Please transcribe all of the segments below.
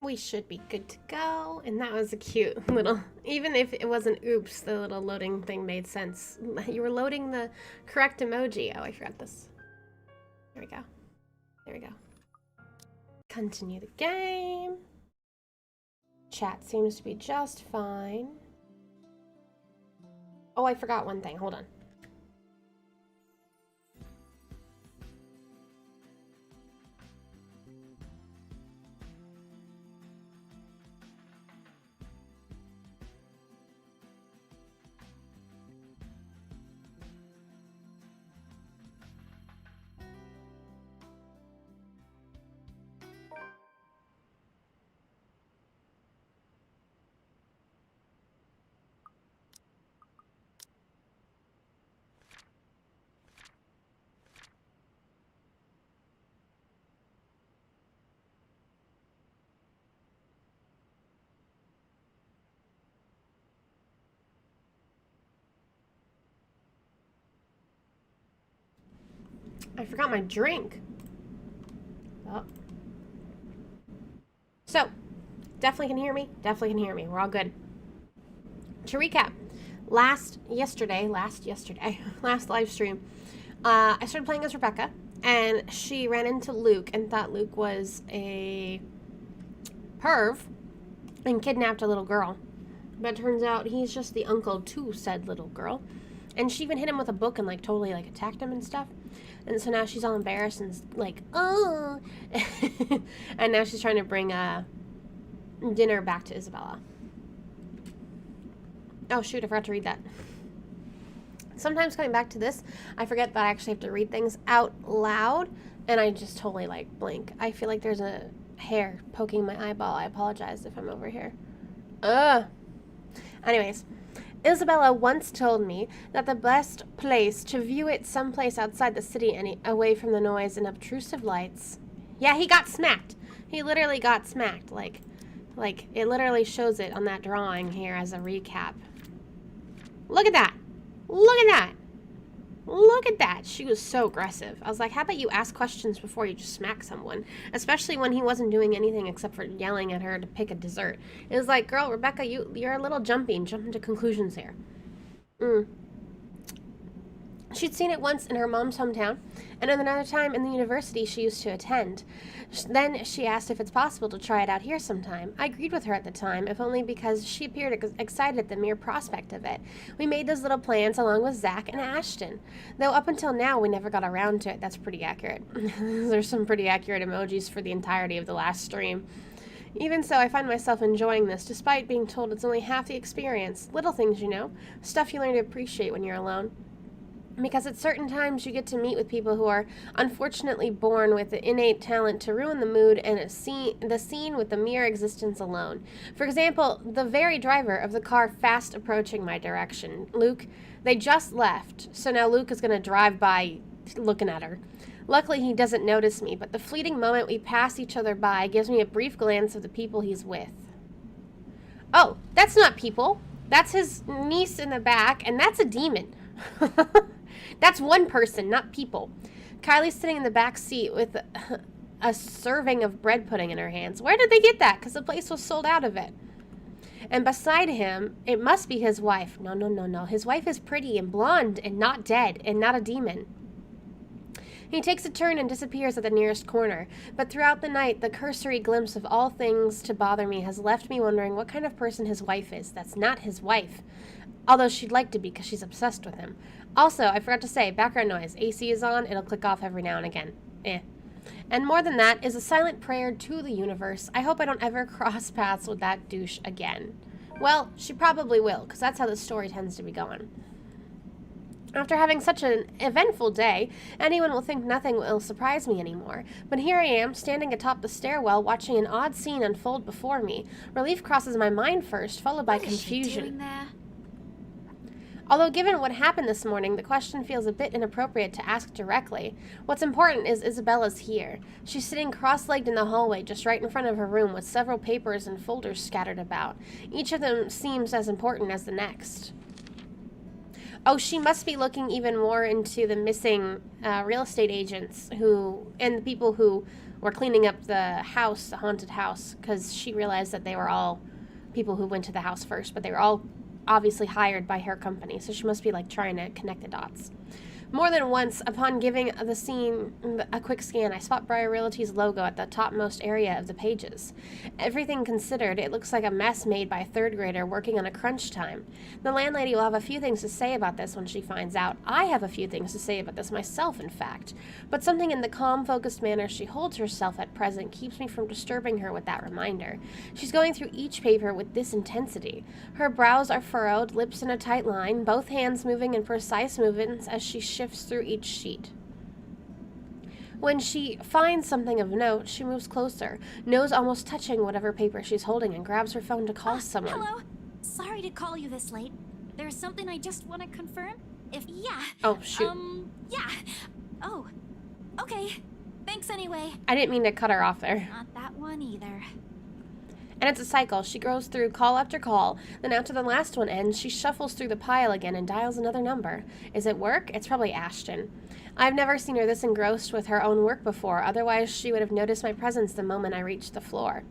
We should be good to go. And that was a cute little, even if it wasn't oops, the little loading thing made sense. You were loading the correct emoji. Oh, I forgot this. There we go. There we go. Continue the game. Chat seems to be just fine. Oh, I forgot one thing. Hold on. I forgot my drink. Oh. So, definitely can hear me. Definitely can hear me. We're all good. To recap, last live stream, I started playing as Rebecca, and she ran into Luke and thought Luke was a perv and kidnapped a little girl. But it turns out he's just the uncle to said little girl. And she even hit him with a book and like totally like attacked him and stuff. And so now she's all embarrassed and like, oh. And now she's trying to bring dinner back to Isabella. Oh shoot, I forgot to read that. Sometimes coming back to this, I forget that I actually have to read things out loud, and I just totally like blink. I feel like there's a hair poking my eyeball. I apologize if I'm over here. Anyways, Isabella once told me that the best place to view it someplace outside the city and away from the noise and obtrusive lights. Yeah, he got smacked. He literally got smacked. Like it literally shows it on that drawing here as a recap. Look at that. Look at that. Look at that. She was so aggressive. I was like, how about you ask questions before you just smack someone? Especially when he wasn't doing anything except for yelling at her to pick a dessert. It was like, girl, Rebecca, you're a little jumping to conclusions here. She'd seen it once in her mom's hometown, and another time in the university she used to attend. Then she asked if it's possible to try it out here sometime. I agreed with her at the time, if only because she appeared excited at the mere prospect of it. We made those little plans along with Zach and Ashton. Though up until now we never got around to it. That's pretty accurate. There's some pretty accurate emojis for the entirety of the last stream. Even so, I find myself enjoying this, despite being told it's only half the experience. Little things, you know. Stuff you learn to appreciate when you're alone. Because at certain times you get to meet with people who are unfortunately born with the innate talent to ruin the mood and the scene with the mere existence alone. For example, the very driver of the car fast approaching my direction. Luke, they just left, so now Luke is going to drive by looking at her. Luckily, he doesn't notice me, but the fleeting moment we pass each other by gives me a brief glance of the people he's with. Oh, that's not people. That's his niece in the back, and that's a demon. That's one person, not people. Kylie's sitting in the back seat with a serving of bread pudding in her hands. Where did they get that? Because the place was sold out of it. And beside him, it must be his wife. No. His wife is pretty and blonde and not dead and not a demon. He takes a turn and disappears at the nearest corner. But throughout the night, the cursory glimpse of all things to bother me has left me wondering what kind of person his wife is. That's not his wife. Although she'd like to be because she's obsessed with him. Also, I forgot to say, background noise. AC is on. It'll click off every now and again. And more than that is a silent prayer to the universe. I hope I don't ever cross paths with that douche again. Well, she probably will, because that's how the story tends to be going. After having such an eventful day, anyone will think nothing will surprise me anymore. But here I am, standing atop the stairwell, watching an odd scene unfold before me. Relief crosses my mind first, followed by confusion. What is she doing there? Although given what happened this morning, the question feels a bit inappropriate to ask directly. What's important is Isabella's here. She's sitting cross-legged in the hallway just right in front of her room with several papers and folders scattered about. Each of them seems as important as the next. Oh, she must be looking even more into the missing real estate agents and the people who were cleaning up the house, the haunted house, because she realized that they were all people who went to the house first, but they were all obviously hired by her company. So she must be like trying to connect the dots. More than once, upon giving the scene a quick scan, I spot Briar Realty's logo at the topmost area of the pages. Everything considered, it looks like a mess made by a third grader working on a crunch time. The landlady will have a few things to say about this when she finds out. I have a few things to say about this myself, in fact. But something in the calm, focused manner she holds herself at present keeps me from disturbing her with that reminder. She's going through each paper with this intensity. Her brows are furrowed, lips in a tight line, both hands moving in precise movements as she shifts through each sheet. When she finds something of note, she moves closer, nose almost touching whatever paper she's holding, and grabs her phone to call someone. Hello. Sorry to call you this late. There's something I just want to confirm. Yeah. Oh, shoot. Yeah. Oh. Okay. Thanks anyway. I didn't mean to cut her off there. Not that one either. And it's a cycle. She goes through call after call, then after the last one ends, she shuffles through the pile again and dials another number. Is it work? It's probably Ashton. I've never seen her this engrossed with her own work before, otherwise she would have noticed my presence the moment I reached the floor.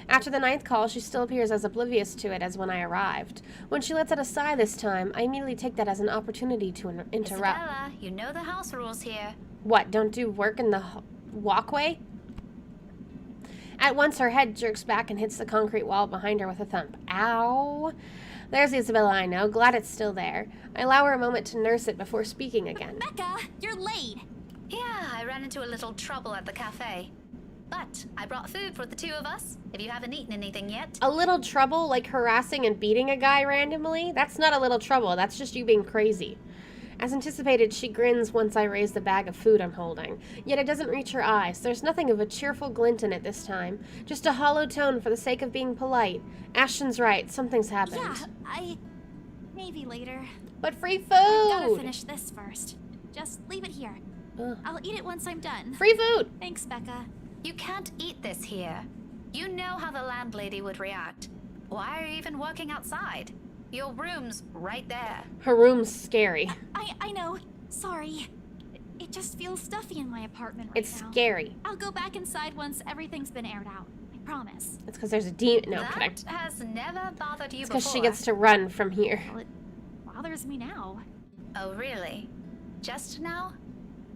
After the ninth call, she still appears as oblivious to it as when I arrived. When she lets out a sigh this time, I immediately take that as an opportunity to interrupt. Isabella, you know the house rules here. What, don't do work in the walkway? At once, her head jerks back and hits the concrete wall behind her with a thump. Ow! There's the Isabella I know. Glad it's still there. I allow her a moment to nurse it before speaking again. Becca, you're late. Yeah, I ran into a little trouble at the cafe. But I brought food for the two of us, if you haven't eaten anything yet. A little trouble, like harassing and beating a guy randomly? That's not a little trouble. That's just you being crazy. As anticipated, she grins once I raise the bag of food I'm holding. Yet it doesn't reach her eyes. There's nothing of a cheerful glint in it this time. Just a hollow tone for the sake of being polite. Ashton's right. Something's happened. Yeah, maybe later. But free food! I've gotta finish this first. Just leave it here. Ugh. I'll eat it once I'm done. Free food! Thanks, Becca. You can't eat this here. You know how the landlady would react. Why are you even working outside? Your room's right there. Her room's scary. I know. Sorry. It just feels stuffy in my apartment right It's now. scary. I'll go back inside once everything's been aired out. I promise. It's because there's a demon. No, that correct. has never bothered you It's before. because she gets to run from here. Well, it bothers me now. Oh, really? Just now?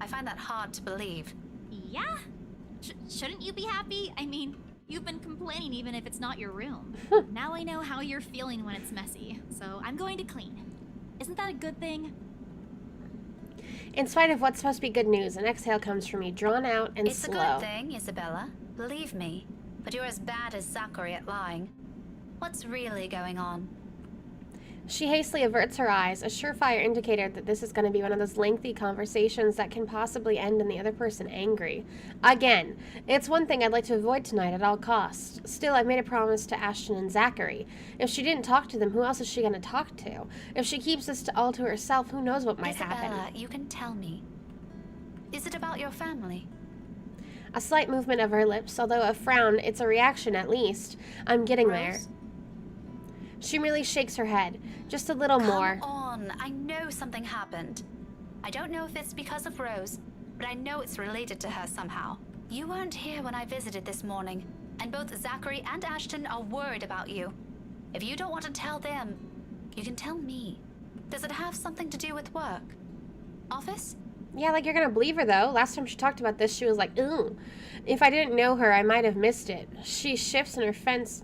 I find that hard to believe. Yeah? Shouldn't you be happy? I mean, you've been complaining even if it's not your room. Now I know how you're feeling when it's messy, so I'm going to clean. Isn't that a good thing? In spite of what's supposed to be good news, an exhale comes from me, drawn out and It's slow. a good thing, Isabella. Believe me. But you're as bad as Zachary at lying. What's really going on? She hastily averts her eyes, a surefire indicator that this is going to be one of those lengthy conversations that can possibly end in the other person angry. Again, it's one thing I'd like to avoid tonight at all costs. Still, I've made a promise to Ashton and Zachary. If she didn't talk to them, who else is she going to talk to? If she keeps this all to herself, who knows what might Isabella, happen? you can tell me. Is it about your family? A slight movement of her lips, although a frown, it's a reaction at least. I'm getting there. Rose? She merely shakes her head. Just a little more. Come on, I know something happened. I don't know if it's because of Rose, but I know it's related to her somehow. You weren't here when I visited this morning, and both Zachary and Ashton are worried about you. If you don't want to tell them, you can tell me. Does it have something to do with work? Office? Yeah, like you're gonna believe her though. Last time she talked about this, she was like, "Ooh." If I didn't know her, I might have missed it. She shifts in her fence.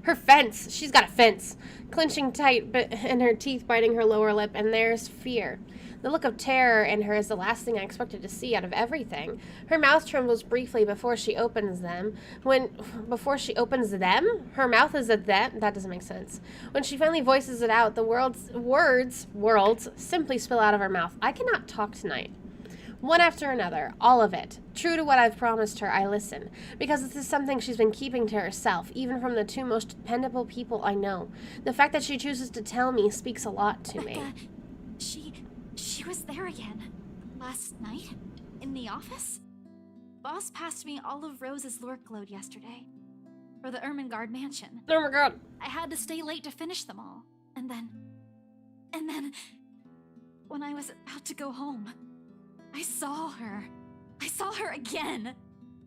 Her fence. She's got a fence. Clenching tight, and her teeth biting her lower lip, and there's fear. The look of terror in her is the last thing I expected to see out of everything. Her mouth trembles briefly before she opens them. Before she opens them? Her mouth is at them? That doesn't make sense. When she finally voices it out, the words simply spill out of her mouth. I cannot talk tonight. One after another, all of it. True to what I've promised her, I listen, because this is something she's been keeping to herself, even from the two most dependable people I know. The fact that she chooses to tell me speaks a lot to me. Becca, she was there again. Last night? In the office? Boss passed me all of Rose's lurk load yesterday. For the Ermengarde mansion. Oh my god. I had to stay late to finish them all. And then And then, when I was about to go home, I saw her. I saw her again.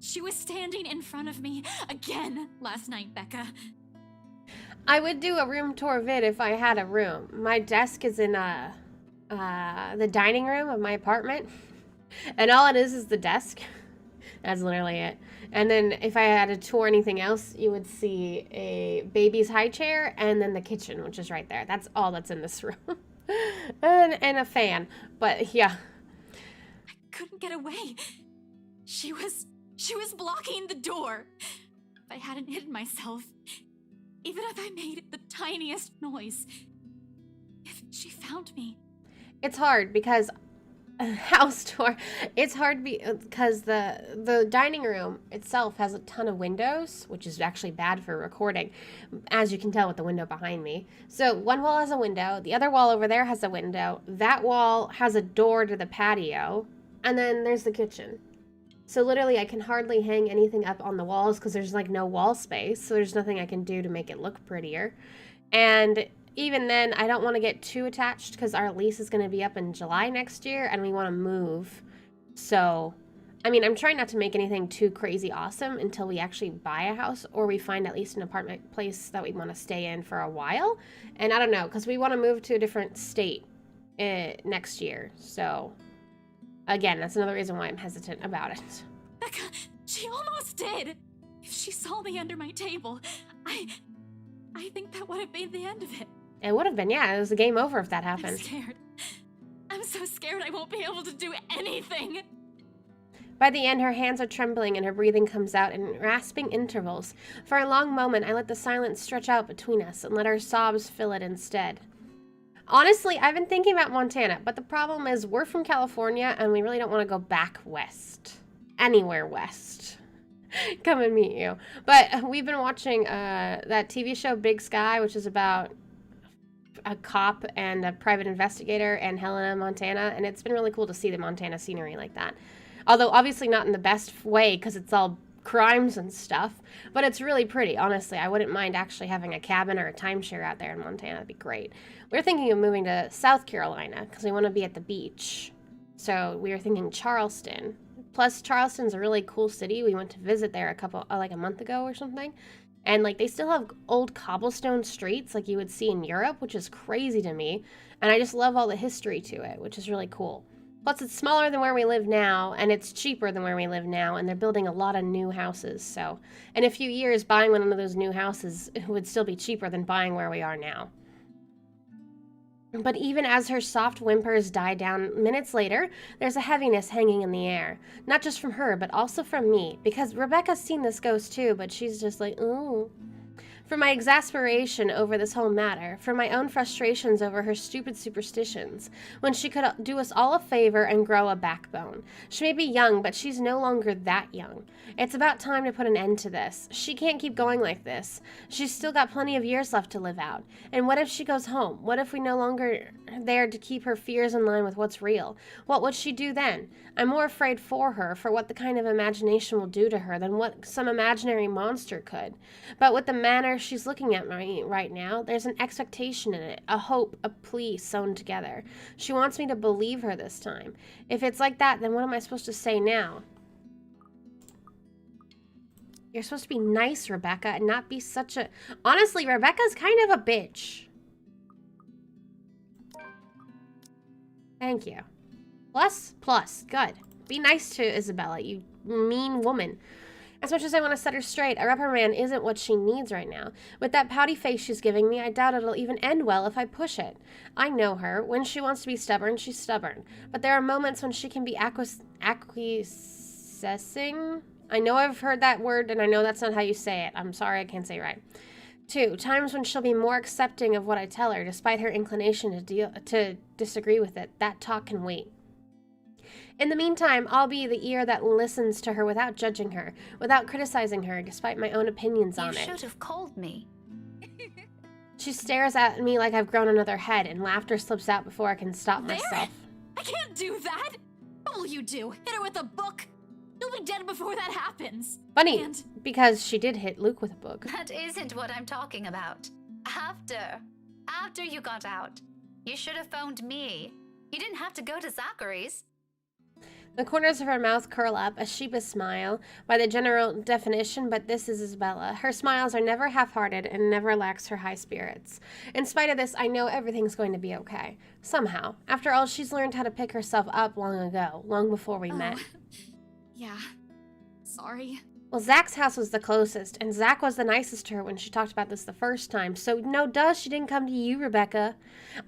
She was standing in front of me again last night, Becca. I would do a room tour vid if I had a room. My desk is in the dining room of my apartment, and all it is the desk. That's literally it. And then if I had to tour anything else, you would see a baby's high chair and then the kitchen, which is right there. That's all that's in this room. and a fan. But yeah. I couldn't get away. She was blocking the door. If I hadn't hidden myself, even if I made the tiniest noise, if she found me. It's hard because house tour. It's hard because the dining room itself has a ton of windows, which is actually bad for recording, as you can tell with the window behind me. So one wall has a window, the other wall over there has a window, that wall has a door to the patio, and then there's the kitchen. So literally I can hardly hang anything up on the walls because there's like no wall space, so there's nothing I can do to make it look prettier. And even then, I don't want to get too attached because our lease is going to be up in July next year and we want to move. So, I mean, I'm trying not to make anything too crazy awesome until we actually buy a house or we find at least an apartment place that we want to stay in for a while. And I don't know, because we want to move to a different state next year. So, again, that's another reason why I'm hesitant about it. Becca, she almost did. If she saw me under my table, I think that would have been the end of it. It would have been, yeah. It was a game over if that I'm happened. scared. I'm so scared I won't be able to do anything. By the end, her hands are trembling and her breathing comes out in rasping intervals. For a long moment, I let the silence stretch out between us and let her sobs fill it instead. Honestly, I've been thinking about Montana, but the problem is we're from California and we really don't want to go back west. Anywhere west. Come and meet you. But we've been watching that TV show Big Sky, which is about a cop and a private investigator in Helena, Montana, and it's been really cool to see the Montana scenery like that. Although obviously not in the best way because it's all crimes and stuff, but it's really pretty, honestly. I wouldn't mind actually having a cabin or a timeshare out there in Montana. That'd be great. We're thinking of moving to South Carolina because we want to be at the beach. So we were thinking Charleston. Plus, Charleston's a really cool city. We went to visit there a month ago or something. And, like, they still have old cobblestone streets like you would see in Europe, which is crazy to me. And I just love all the history to it, which is really cool. Plus, it's smaller than where we live now, and it's cheaper than where we live now, and they're building a lot of new houses. So, in a few years, buying one of those new houses would still be cheaper than buying where we are now. But even as her soft whimpers die down minutes later, there's a heaviness hanging in the air. Not just from her, but also from me. Because Rebecca's seen this ghost too, but she's just like, ooh. For my exasperation over this whole matter, for my own frustrations over her stupid superstitions, when she could do us all a favor and grow a backbone. She may be young, but she's no longer that young. It's about time to put an end to this. She can't keep going like this. She's still got plenty of years left to live out. And what if she goes home? What if we no longer there to keep her fears in line with what's real? What would she do then? I'm more afraid for her, for what the kind of imagination will do to her than what some imaginary monster could. But with the manner she's looking at me right now, there's an expectation in it, a hope, a plea sewn together. She wants me to believe her this time. If it's like that, then what am I supposed to say now? You're supposed to be nice, Rebecca, and not be such a... Honestly, Rebecca's kind of a bitch. Thank you. Plus. Good. Be nice to Isabella, you mean woman. As much as I want to set her straight, a reprimand isn't what she needs right now. With that pouty face she's giving me, I doubt it'll even end well if I push it. I know her. When she wants to be stubborn, she's stubborn. But there are moments when she can be acquiescing. I know I've heard that word, and I know that's not how you say it. I'm sorry, I can't say it right. 2, times when she'll be more accepting of what I tell her, despite her inclination to disagree with it. That talk can wait. In the meantime, I'll be the ear that listens to her without judging her, without criticizing her, despite my own opinions on it. You should have called me. She stares at me like I've grown another head, and laughter slips out before I can stop myself. I can't do that! What will you do? Hit her with a book? You'll be dead before that happens. Funny, And because she did hit Luke with a book. That isn't what I'm talking about. After you got out. You should have phoned me. You didn't have to go to Zachary's. The corners of her mouth curl up, a sheepish smile, by the general definition, but this is Isabella. Her smiles are never half-hearted and never lacks her high spirits. In spite of this, I know everything's going to be okay. Somehow. After all, she's learned how to pick herself up long ago, long before we met. Yeah. Sorry. Well, Zach's house was the closest, and Zach was the nicest to her when she talked about this the first time, so no duh she didn't come to you, Rebecca.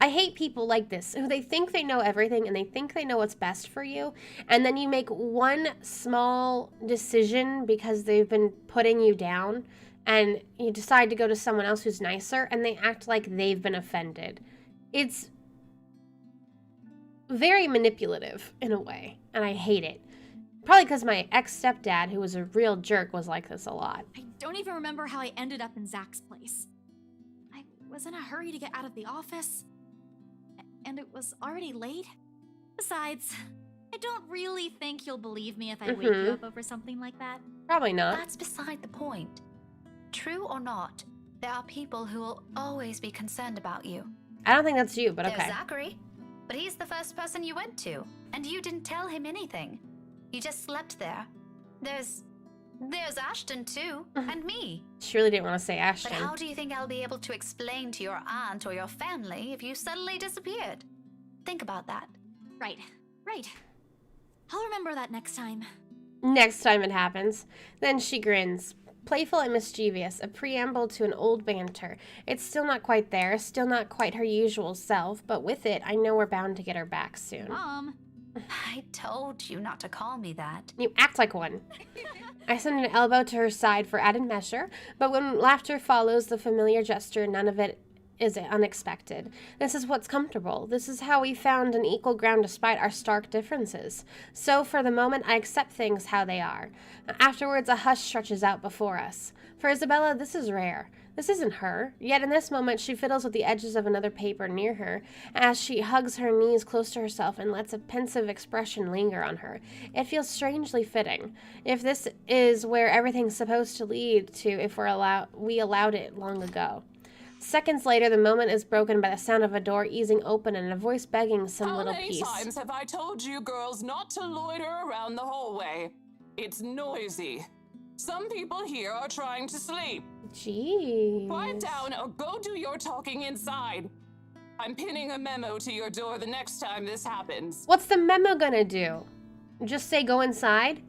I hate people like this, who they think they know everything, and they think they know what's best for you, and then you make one small decision because they've been putting you down, and you decide to go to someone else who's nicer, and they act like they've been offended. It's very manipulative, in a way, and I hate it. Probably because my ex-stepdad, who was a real jerk, was like this a lot. I don't even remember how I ended up in Zach's place. I was in a hurry to get out of the office, and it was already late. Besides, I don't really think you'll believe me if I wake you up over something like that. Probably not. That's beside the point. True or not, there are people who will always be concerned about you. I don't think that's you, but There's okay. Zachary, but he's the first person you went to, and you didn't tell him anything. You just slept there. There's Ashton too, and me. She really didn't want to say But Ashton. how do you think I'll be able to explain to your aunt or your family if you suddenly disappeared? Think about that. Right. I'll remember that next time. Next time it happens. Then she grins. Playful and mischievous, a preamble to an old banter. It's still not quite there, still not quite her usual self, but with it, I know we're bound to get her back soon. Mom. I told you not to call me that. You act like one. I send an elbow to her side for added measure, but when laughter follows the familiar gesture, none of it is unexpected. This is what's comfortable. This is how we found an equal ground despite our stark differences. So for the moment, I accept things how they are. Afterwards, a hush stretches out before us. For Isabella, this is rare. This isn't her. Yet in this moment, she fiddles with the edges of another paper near her as she hugs her knees close to herself and lets a pensive expression linger on her. It feels strangely fitting. If this is where everything's supposed to lead to, if we allowed it long ago. Seconds later, the moment is broken by the sound of a door easing open and a voice begging some little piece. How many times have I told you girls not to loiter around the hallway? It's noisy. Some people here are trying to sleep. Jeez. Quiet down or go do your talking inside. I'm pinning a memo to your door the next time this happens. What's the memo gonna do? Just say go inside?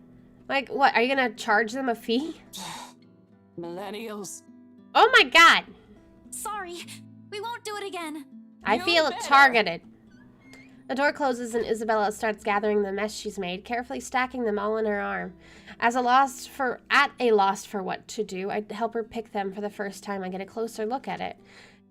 Like, what? Are you gonna charge them a fee? Millennials. Oh my god! Sorry. We won't do it again. I You feel better. targeted. The door closes and Isabella starts gathering the mess she's made, carefully stacking them all in her arm. At a loss for what to do, I help her pick them for the first time. I get a closer look at it.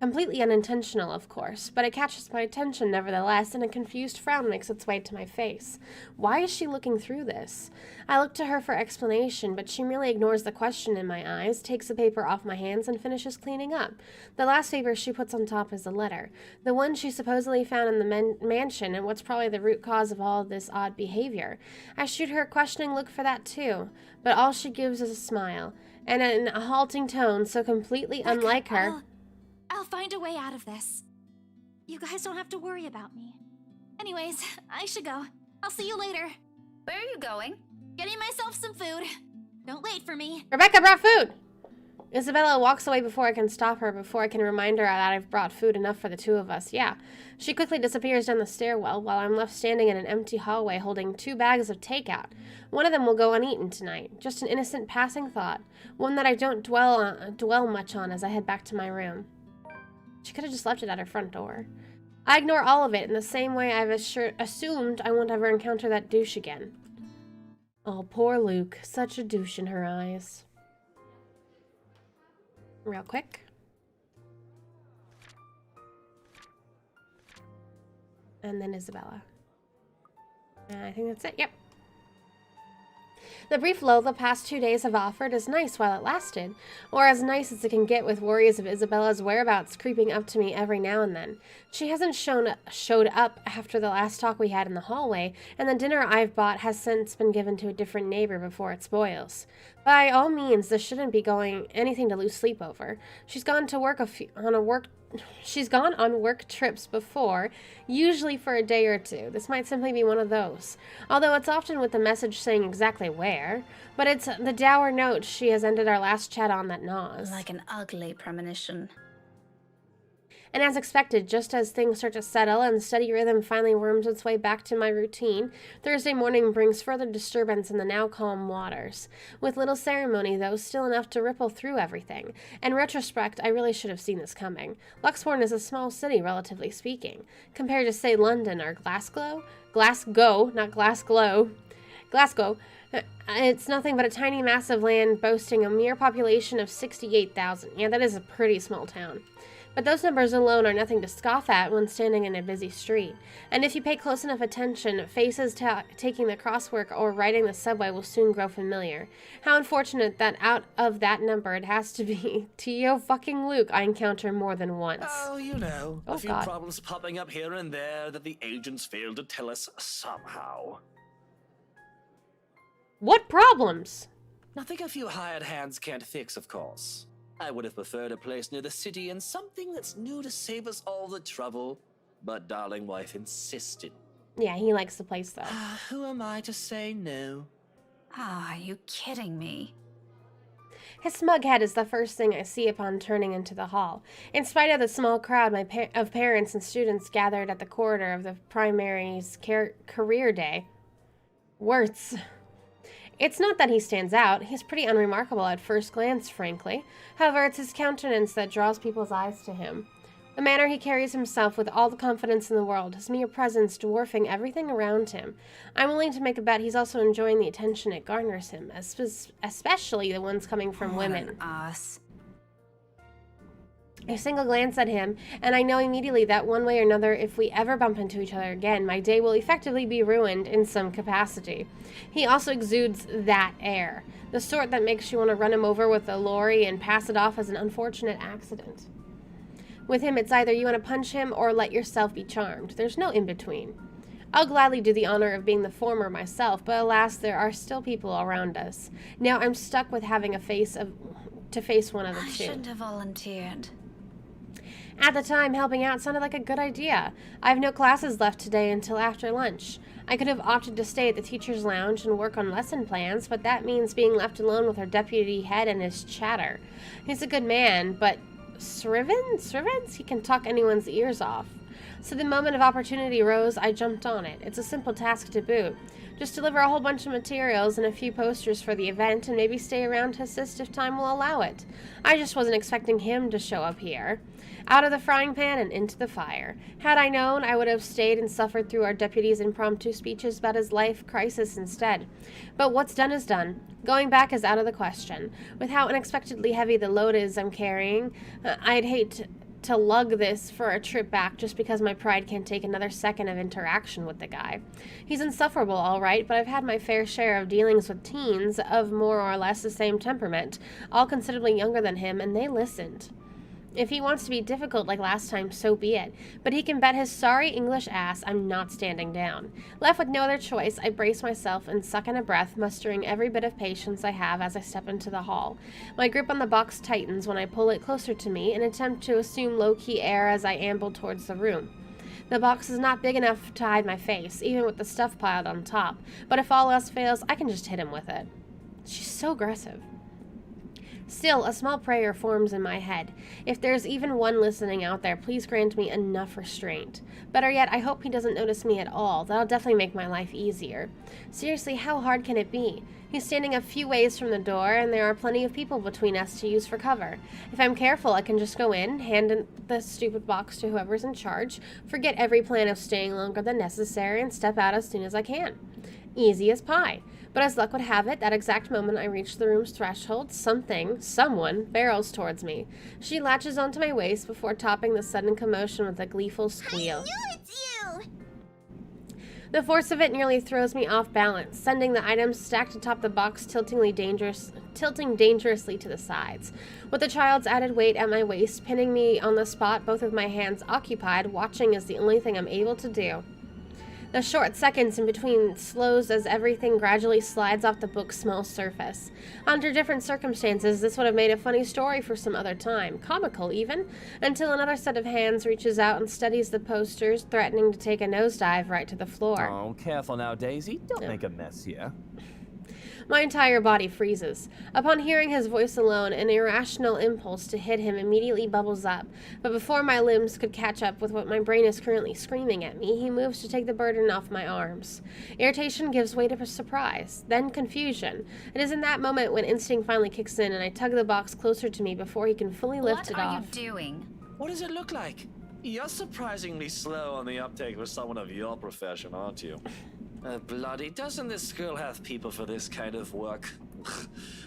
Completely unintentional, of course, but it catches my attention nevertheless, and a confused frown makes its way to my face. Why is she looking through this? I look to her for explanation, but she merely ignores the question in my eyes, takes the paper off my hands, and finishes cleaning up. The last paper she puts on top is a letter, the one she supposedly found in the mansion, and what's probably the root cause of all this odd behavior. I shoot her a questioning look for that too, but all she gives is a smile, and in a halting tone so completely unlike her. I'll find a way out of this. You guys don't have to worry about me. Anyways, I should go. I'll see you later. Where are you going? Getting myself some food. Don't wait for me. Rebecca brought food! Isabella walks away before I can stop her, before I can remind her that I've brought food enough for the two of us. Yeah. She quickly disappears down the stairwell while I'm left standing in an empty hallway holding 2 bags of takeout. One of them will go uneaten tonight. Just an innocent passing thought. One that I don't dwell much on as I head back to my room. She could have just left it at her front door. I ignore all of it in the same way I've assumed I won't ever encounter that douche again. Oh, poor Luke. Such a douche in her eyes. Real quick. And then Isabella. I think that's it. Yep. The brief lull the past 2 days have offered is nice while it lasted, or as nice as it can get with worries of Isabella's whereabouts creeping up to me every now and then. She hasn't showed up after the last talk we had in the hallway, and the dinner I've bought has since been given to a different neighbor before it spoils. By all means, this shouldn't be going anything to lose sleep over. She's gone to work she's gone on work trips before, usually for a day or two. This might simply be one of those. Although it's often with the message saying exactly where. But it's the dour note she has ended our last chat on that gnaws. Like an ugly premonition. And as expected, just as things start to settle and the steady rhythm finally worms its way back to my routine, Thursday morning brings further disturbance in the now calm waters. With little ceremony, though, still enough to ripple through everything. In retrospect, I really should have seen this coming. Luxbourne is a small city, relatively speaking. Compared to, say, London or Glasgow, not Glasgow. Glasgow. It's nothing but a tiny mass of land boasting a mere population of 68,000. Yeah, that is a pretty small town. But those numbers alone are nothing to scoff at when standing in a busy street. And if you pay close enough attention, faces taking the crosswalk or riding the subway will soon grow familiar. How unfortunate that out of that number it has to be Tio fucking Luke I encounter more than once. Oh, you know, Oh, a few God. problems popping up here and there that the agents failed to tell us somehow. What problems? Nothing a few hired hands can't fix, of course. I would have preferred a place near the city and something that's new to save us all the trouble. But darling wife insisted. Yeah, he likes the place though. Who am I to say no? Ah, are you kidding me? His smug head is the first thing I see upon turning into the hall. In spite of the small crowd of parents and students gathered at the corridor of the primary's career day. Words. It's not that he stands out. He's pretty unremarkable at first glance, frankly. However, it's his countenance that draws people's eyes to him. The manner he carries himself with all the confidence in the world, his mere presence dwarfing everything around him. I'm willing to make a bet he's also enjoying the attention it garners him, especially the ones coming from women. What an ass. A single glance at him, and I know immediately that one way or another, if we ever bump into each other again, my day will effectively be ruined in some capacity. He also exudes that air, the sort that makes you want to run him over with a lorry and pass it off as an unfortunate accident. With him, it's either you want to punch him or let yourself be charmed. There's no in-between. I'll gladly do the honor of being the former myself, but alas, there are still people around us. Now I'm stuck with having to face one of the I two. shouldn't have volunteered. At the time, helping out sounded like a good idea. I have no classes left today until after lunch. I could have opted to stay at the teacher's lounge and work on lesson plans, but that means being left alone with our deputy head and his chatter. He's a good man, but Srivens? He can talk anyone's ears off. So the moment of opportunity arose, I jumped on it. It's a simple task to boot. Just deliver a whole bunch of materials and a few posters for the event and maybe stay around to assist if time will allow it. I just wasn't expecting him to show up here. Out of the frying pan and into the fire. Had I known, I would have stayed and suffered through our deputy's impromptu speeches about his life crisis instead. But what's done is done. Going back is out of the question. With how unexpectedly heavy the load is I'm carrying, I'd hate to lug this for a trip back just because my pride can't take another second of interaction with the guy. He's insufferable, all right, but I've had my fair share of dealings with teens of more or less the same temperament, all considerably younger than him, and they listened. If he wants to be difficult like last time, so be it. But he can bet his sorry English ass I'm not standing down. Left with no other choice, I brace myself and suck in a breath, mustering every bit of patience I have as I step into the hall. My grip on the box tightens when I pull it closer to me and attempt to assume low-key air as I amble towards the room. The box is not big enough to hide my face, even with the stuff piled on top. But if all else fails, I can just hit him with it. She's so aggressive. Still, a small prayer forms in my head. If there's even one listening out there, please grant me enough restraint. Better yet, I hope he doesn't notice me at all. That'll definitely make my life easier. Seriously, how hard can it be? He's standing a few ways from the door, and there are plenty of people between us to use for cover. If I'm careful, I can just go in, hand in the stupid box to whoever's in charge, forget every plan of staying longer than necessary, and step out as soon as I can. Easy as pie. But as luck would have it, that exact moment I reach the room's threshold, someone, barrels towards me. She latches onto my waist before topping the sudden commotion with a gleeful squeal. I knew it's you! The force of it nearly throws me off balance, sending the items stacked atop the box tilting dangerously to the sides. With the child's added weight at my waist, pinning me on the spot, both of my hands occupied, watching is the only thing I'm able to do. The short seconds in between slows as everything gradually slides off the book's small surface. Under different circumstances, this would have made a funny story for some other time, comical even, until another set of hands reaches out and steadies the posters, threatening to take a nosedive right to the floor. Oh, careful now, Daisy. Don't make a mess here. My entire body freezes. Upon hearing his voice alone, an irrational impulse to hit him immediately bubbles up, but before my limbs could catch up with what my brain is currently screaming at me, he moves to take the burden off my arms. Irritation gives way to surprise, then confusion. It is in that moment when instinct finally kicks in and I tug the box closer to me before he can fully lift it off. What are you doing? What does it look like? You're surprisingly slow on the uptake for someone of your profession, aren't you? Bloody, doesn't this school have people for this kind of work?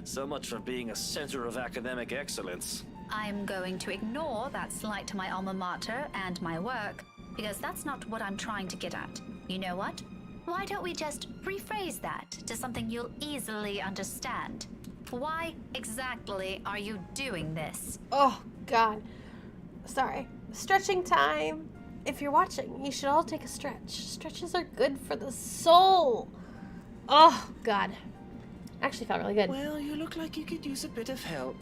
So much for being a center of academic excellence. I'm going to ignore that slight to my alma mater and my work, because that's not what I'm trying to get at. You know what? Why don't we just rephrase that to something you'll easily understand? Why exactly are you doing this? Oh, God. Sorry. Stretching time. If you're watching, you should all take a stretch. Stretches are good for the soul. Oh, God. Actually felt really good. Well, you look like you could use a bit of help.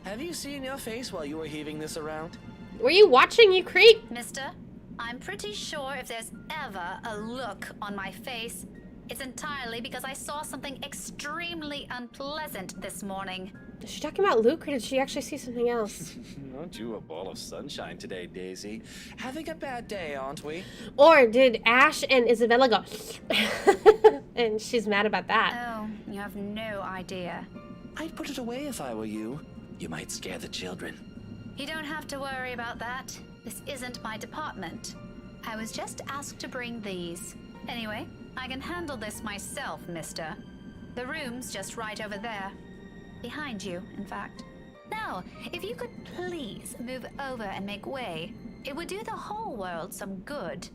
Have you seen your face while you were heaving this around? Were you watching, you creep? Mister, I'm pretty sure if there's ever a look on my face, it's entirely because I saw something extremely unpleasant this morning. Is she talking about Luke, or did she actually see something else? Aren't you a ball of sunshine today, Daisy? Having a bad day, aren't we? Or did Ash and Isabella go and she's mad about that? Oh, you have no idea. I'd put it away if I were you. You might scare the children. You don't have to worry about that. This isn't my department. I was just asked to bring these. Anyway, I can handle this myself, mister. The room's just right over there. Behind you, in fact. Now, if you could please move over and make way, it would do the whole world some good.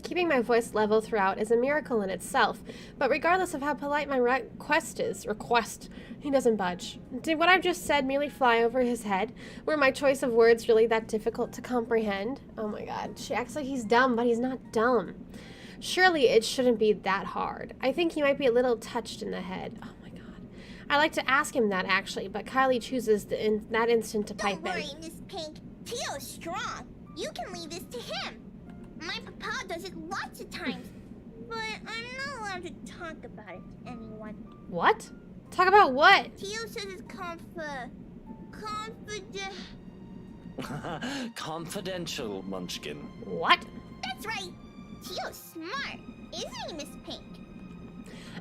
Keeping my voice level throughout is a miracle in itself, but regardless of how polite my request, he doesn't budge. Did what I've just said merely fly over his head? Were my choice of words really that difficult to comprehend? Oh my God, she acts like he's dumb, but he's not dumb. Surely it shouldn't be that hard. I think he might be a little touched in the head. Oh my God. I like to ask him that actually, but Kylie chooses in that instant to pipe Don't worry, in. Miss Pink. Tio's strong. You can leave this to him. My papa does it lots of times, but I'm not allowed to talk about it to anyone. What? Talk about what? Tio says it's Confidential, Munchkin. What? That's right. Tio's smart, isn't he, Miss Pink?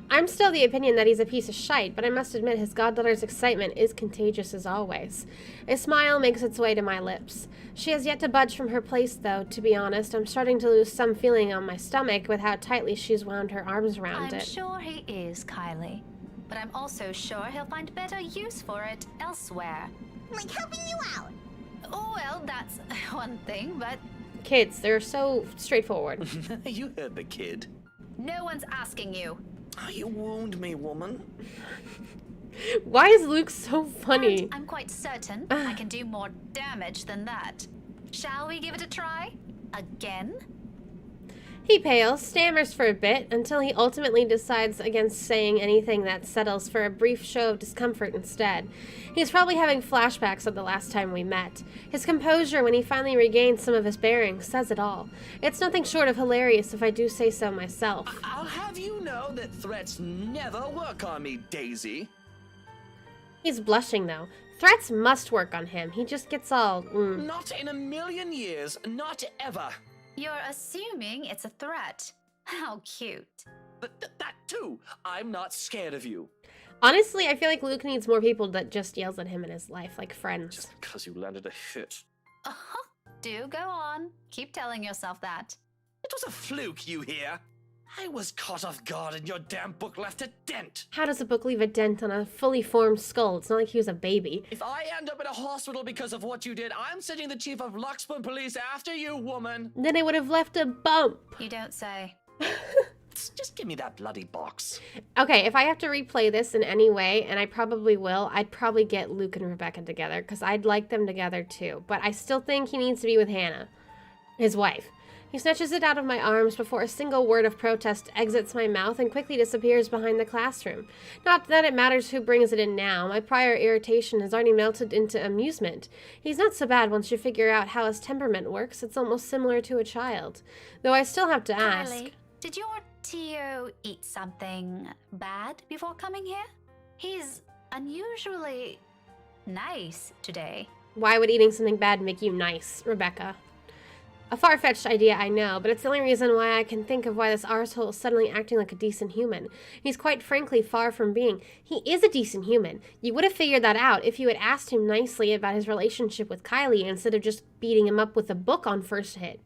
I'm still the opinion that he's a piece of shite, but I must admit his goddaughter's excitement is contagious as always. A smile makes its way to my lips. She has yet to budge from her place, though, to be honest. I'm starting to lose some feeling on my stomach with how tightly she's wound her arms around I'm it. sure he is, Kylie. But I'm also sure he'll find better use for it elsewhere. Like helping you out. Oh, well, that's one thing, but Kids, they're so straightforward. You heard the kid. no one's asking you. Oh, you wound me, woman. Why is Luke so funny? And I'm quite certain I can do more damage than that. Shall we give it a try? Again? He pales, stammers for a bit, until he ultimately decides against saying anything that settles for a brief show of discomfort instead. He's probably having flashbacks of the last time we met. His composure when he finally regains some of his bearings says it all. It's nothing short of hilarious if I do say so myself. I'll have you know that threats never work on me, Daisy. He's blushing, though. Threats must work on him. He just gets all, Not in a million years, not ever. You're assuming it's a threat. How cute. That too. I'm not scared of you. Honestly, I feel like Luke needs more people that just yells at him in his life, like friends. Just because you landed a hit. Uh-huh. Do go on. Keep telling yourself that. It was a fluke, you hear? I was caught off guard and your damn book left a dent. How does a book leave a dent on a fully formed skull? It's not like he was a baby. If I end up in a hospital because of what you did, I'm sending the chief of Luxburn Police after you, woman. Then it would have left a bump. You don't say. Just give me that bloody box. Okay, if I have to replay this in any way, and I probably will, I'd probably get Luke and Rebecca together, because I'd like them together too. But I still think he needs to be with Hannah, his wife. He snatches it out of my arms before a single word of protest exits my mouth and quickly disappears behind the classroom. Not that it matters who brings it in now. My prior irritation has already melted into amusement. He's not so bad once you figure out how his temperament works. It's almost similar to a child. Though I still have to ask. Kylie, did your Tio eat something bad before coming here? He's unusually nice today. Why would eating something bad make you nice, Rebecca? A far-fetched idea, I know, but it's the only reason why I can think of why this arsehole is suddenly acting like a decent human. He's quite frankly far from being. He is a decent human. You would have figured that out if you had asked him nicely about his relationship with Kylie instead of just beating him up with a book on first hit.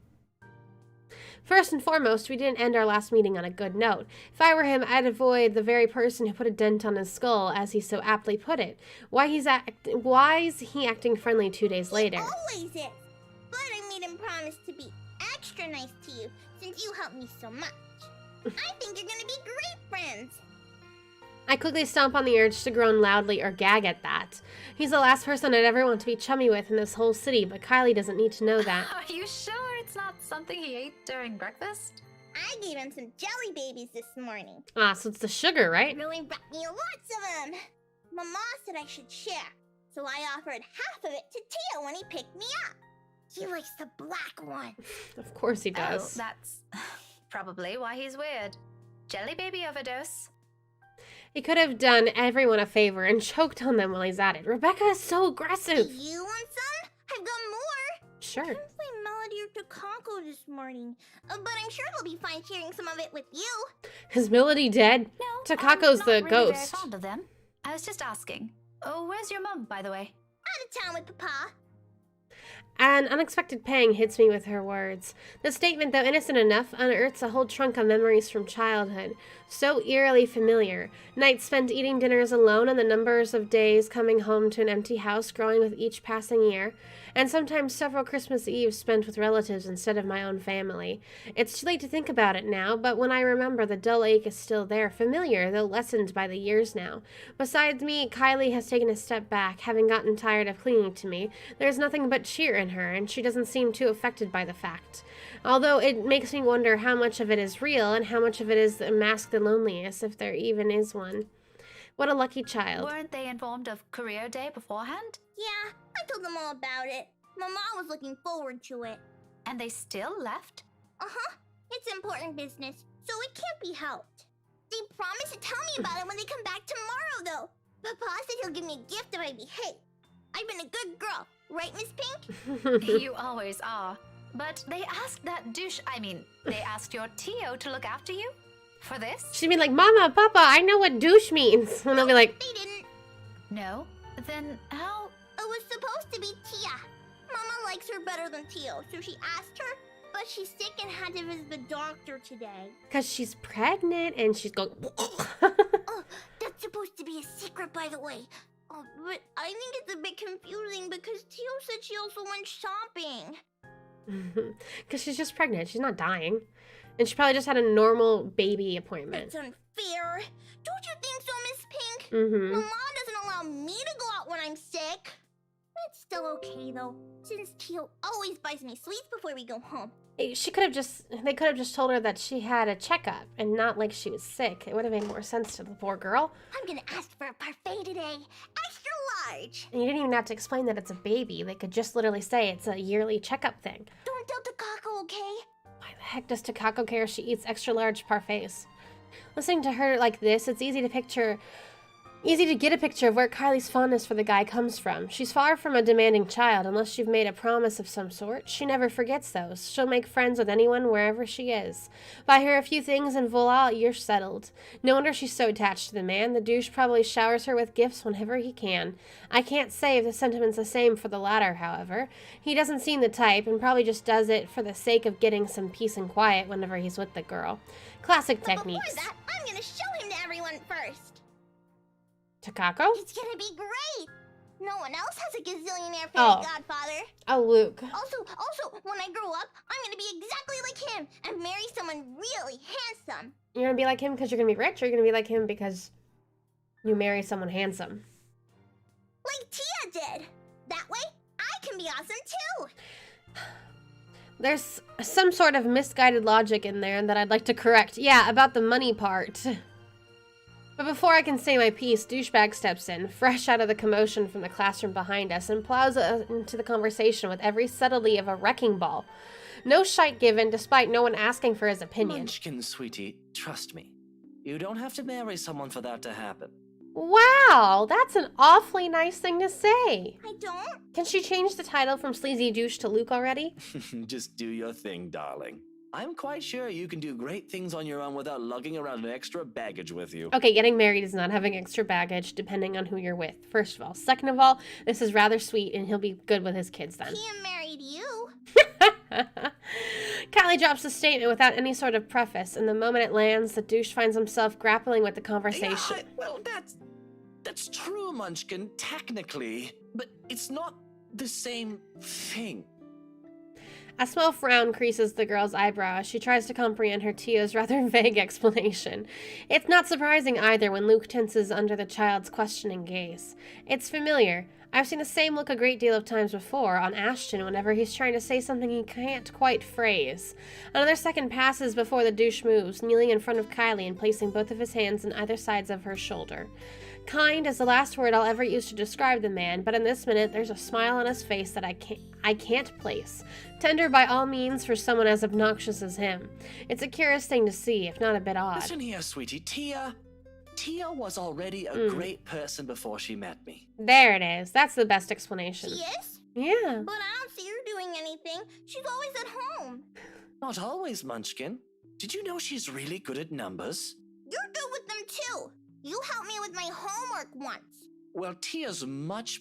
First and foremost, we didn't end our last meeting on a good note. If I were him, I'd avoid the very person who put a dent on his skull, as he so aptly put it. Why is he acting friendly 2 days later? He always is. But I made him promise to be extra nice to you since you helped me so much. I think you're gonna be great friends. I quickly stomp on the urge to groan loudly or gag at that. He's the last person I'd ever want to be chummy with in this whole city, but Kylie doesn't need to know that. Are you sure it's not something he ate during breakfast? I gave him some jelly babies this morning. Ah, so it's the sugar, right? Really brought me lots of them. Mama said I should share, so I offered half of it to Tio when he picked me up. He likes the black one. Of course he does. Oh, that's probably why he's weird. Jelly baby overdose. He could have done everyone a favor and choked on them while he's at it. Rebecca is so aggressive. You want some? I've got more. Sure. I couldn't find Melody or Takako this morning, but I'm sure they'll be fine sharing some of it with you. Is Melody dead? No, Takako's I'm the not really ghost. very fond of them. I was just asking. Oh, where's your mom, by the way? Out of town with Papa. An unexpected pang hits me with her words. The statement, though innocent enough, unearths a whole trunk of memories from childhood. So eerily familiar. Nights spent eating dinners alone and the numbers of days coming home to an empty house growing with each passing year. And sometimes several Christmas Eves spent with relatives instead of my own family. It's too late to think about it now, but when I remember, the dull ache is still there, familiar, though lessened by the years now. Besides me, Kylie has taken a step back, having gotten tired of clinging to me. There's nothing but cheer in her, and she doesn't seem too affected by the fact. Although it makes me wonder how much of it is real and how much of it is masked the loneliness, if there even is one. What a lucky child. Weren't they informed of career day beforehand? Yeah, I told them all about it. Mama was looking forward to it. And they still left? Uh-huh. It's important business, so it can't be helped. They promised to tell me about it when they come back tomorrow, though. Papa said he'll give me a gift if I behave. I've been a good girl, right, Miss Pink? You always are. But they asked they asked your Tio to look after you? For this? She'd be like, Mama, Papa, I know what douche means. And they'll be like, They didn't. No? Then how? It was supposed to be Tia. Mama likes her better than Tio, so she asked her, but she's sick and had to visit the doctor today. because she's pregnant and she's going, Oh, that's supposed to be a secret, by the way. Oh, but I think it's a bit confusing because Tio said she also went shopping. because she's just pregnant. She's not dying. And she probably just had a normal baby appointment. It's unfair. Don't you think so, Miss Pink? Mm-hmm. Mama doesn't allow me to go out when I'm sick. It's still okay, though, since Tio always buys me sweets before we go home. They could have just told her that she had a checkup and not like she was sick. It would have made more sense to the poor girl. I'm gonna ask for a parfait today. Extra large. And you didn't even have to explain that it's a baby. They could just literally say it's a yearly checkup thing. Don't tell Takako, okay? Why the heck does Takako care if she eats extra large parfaits? Listening to her like this, it's easy to get a picture of where Kylie's fondness for the guy comes from. She's far from a demanding child unless you've made a promise of some sort. She never forgets those. She'll make friends with anyone wherever she is. Buy her a few things and voila, you're settled. No wonder she's so attached to the man. The douche probably showers her with gifts whenever he can. I can't say if the sentiment's the same for the latter, however. He doesn't seem the type and probably just does it for the sake of getting some peace and quiet whenever he's with the girl. Classic But techniques. before that, I'm gonna show him to everyone first. Takako? It's gonna be great. No one else has a gazillionaire fairy Oh. godfather. Oh, Luke. Also, when I grow up, I'm gonna be exactly like him and marry someone really handsome. You're gonna be like him because you're gonna be rich, or you're gonna be like him because you marry someone handsome? Like Tia did. That way, I can be awesome too. There's some sort of misguided logic in there that I'd like to correct. Yeah, about the money part. But before I can say my piece, douchebag steps in, fresh out of the commotion from the classroom behind us, and plows into the conversation with every subtlety of a wrecking ball. No shite given, despite no one asking for his opinion. Munchkin, sweetie, trust me. You don't have to marry someone for that to happen. Wow, that's an awfully nice thing to say. I don't? Can she change the title from Sleazy Douche to Luke already? Just do your thing, darling. I'm quite sure you can do great things on your own without lugging around an extra baggage with you. Okay, getting married is not having extra baggage, depending on who you're with, first of all. Second of all, this is rather sweet, and he'll be good with his kids then. Tia married you. Kylie drops the statement without any sort of preface, and the moment it lands, the douche finds himself grappling with the conversation. Yeah, well, that's true, Munchkin, technically, but it's not the same thing. A small frown creases the girl's eyebrow as she tries to comprehend her Tia's rather vague explanation. It's not surprising either when Luke tenses under the child's questioning gaze. It's familiar. I've seen the same look a great deal of times before on Ashton whenever he's trying to say something he can't quite phrase. Another second passes before the douche moves, kneeling in front of Kylie and placing both of his hands on either sides of her shoulder. Kind is the last word I'll ever use to describe the man, but in this minute there's a smile on his face that I can't place. Tender by all means for someone as obnoxious as him. It's a curious thing to see, if not a bit odd. Listen here, sweetie. Tia was already a great person before she met me. There it is. That's the best explanation. She is? Yeah. But I don't see her doing anything. She's always at home. Not always, Munchkin. Did you know she's really good at numbers? You're good with them too. You helped me with my homework once. Well, Tia's much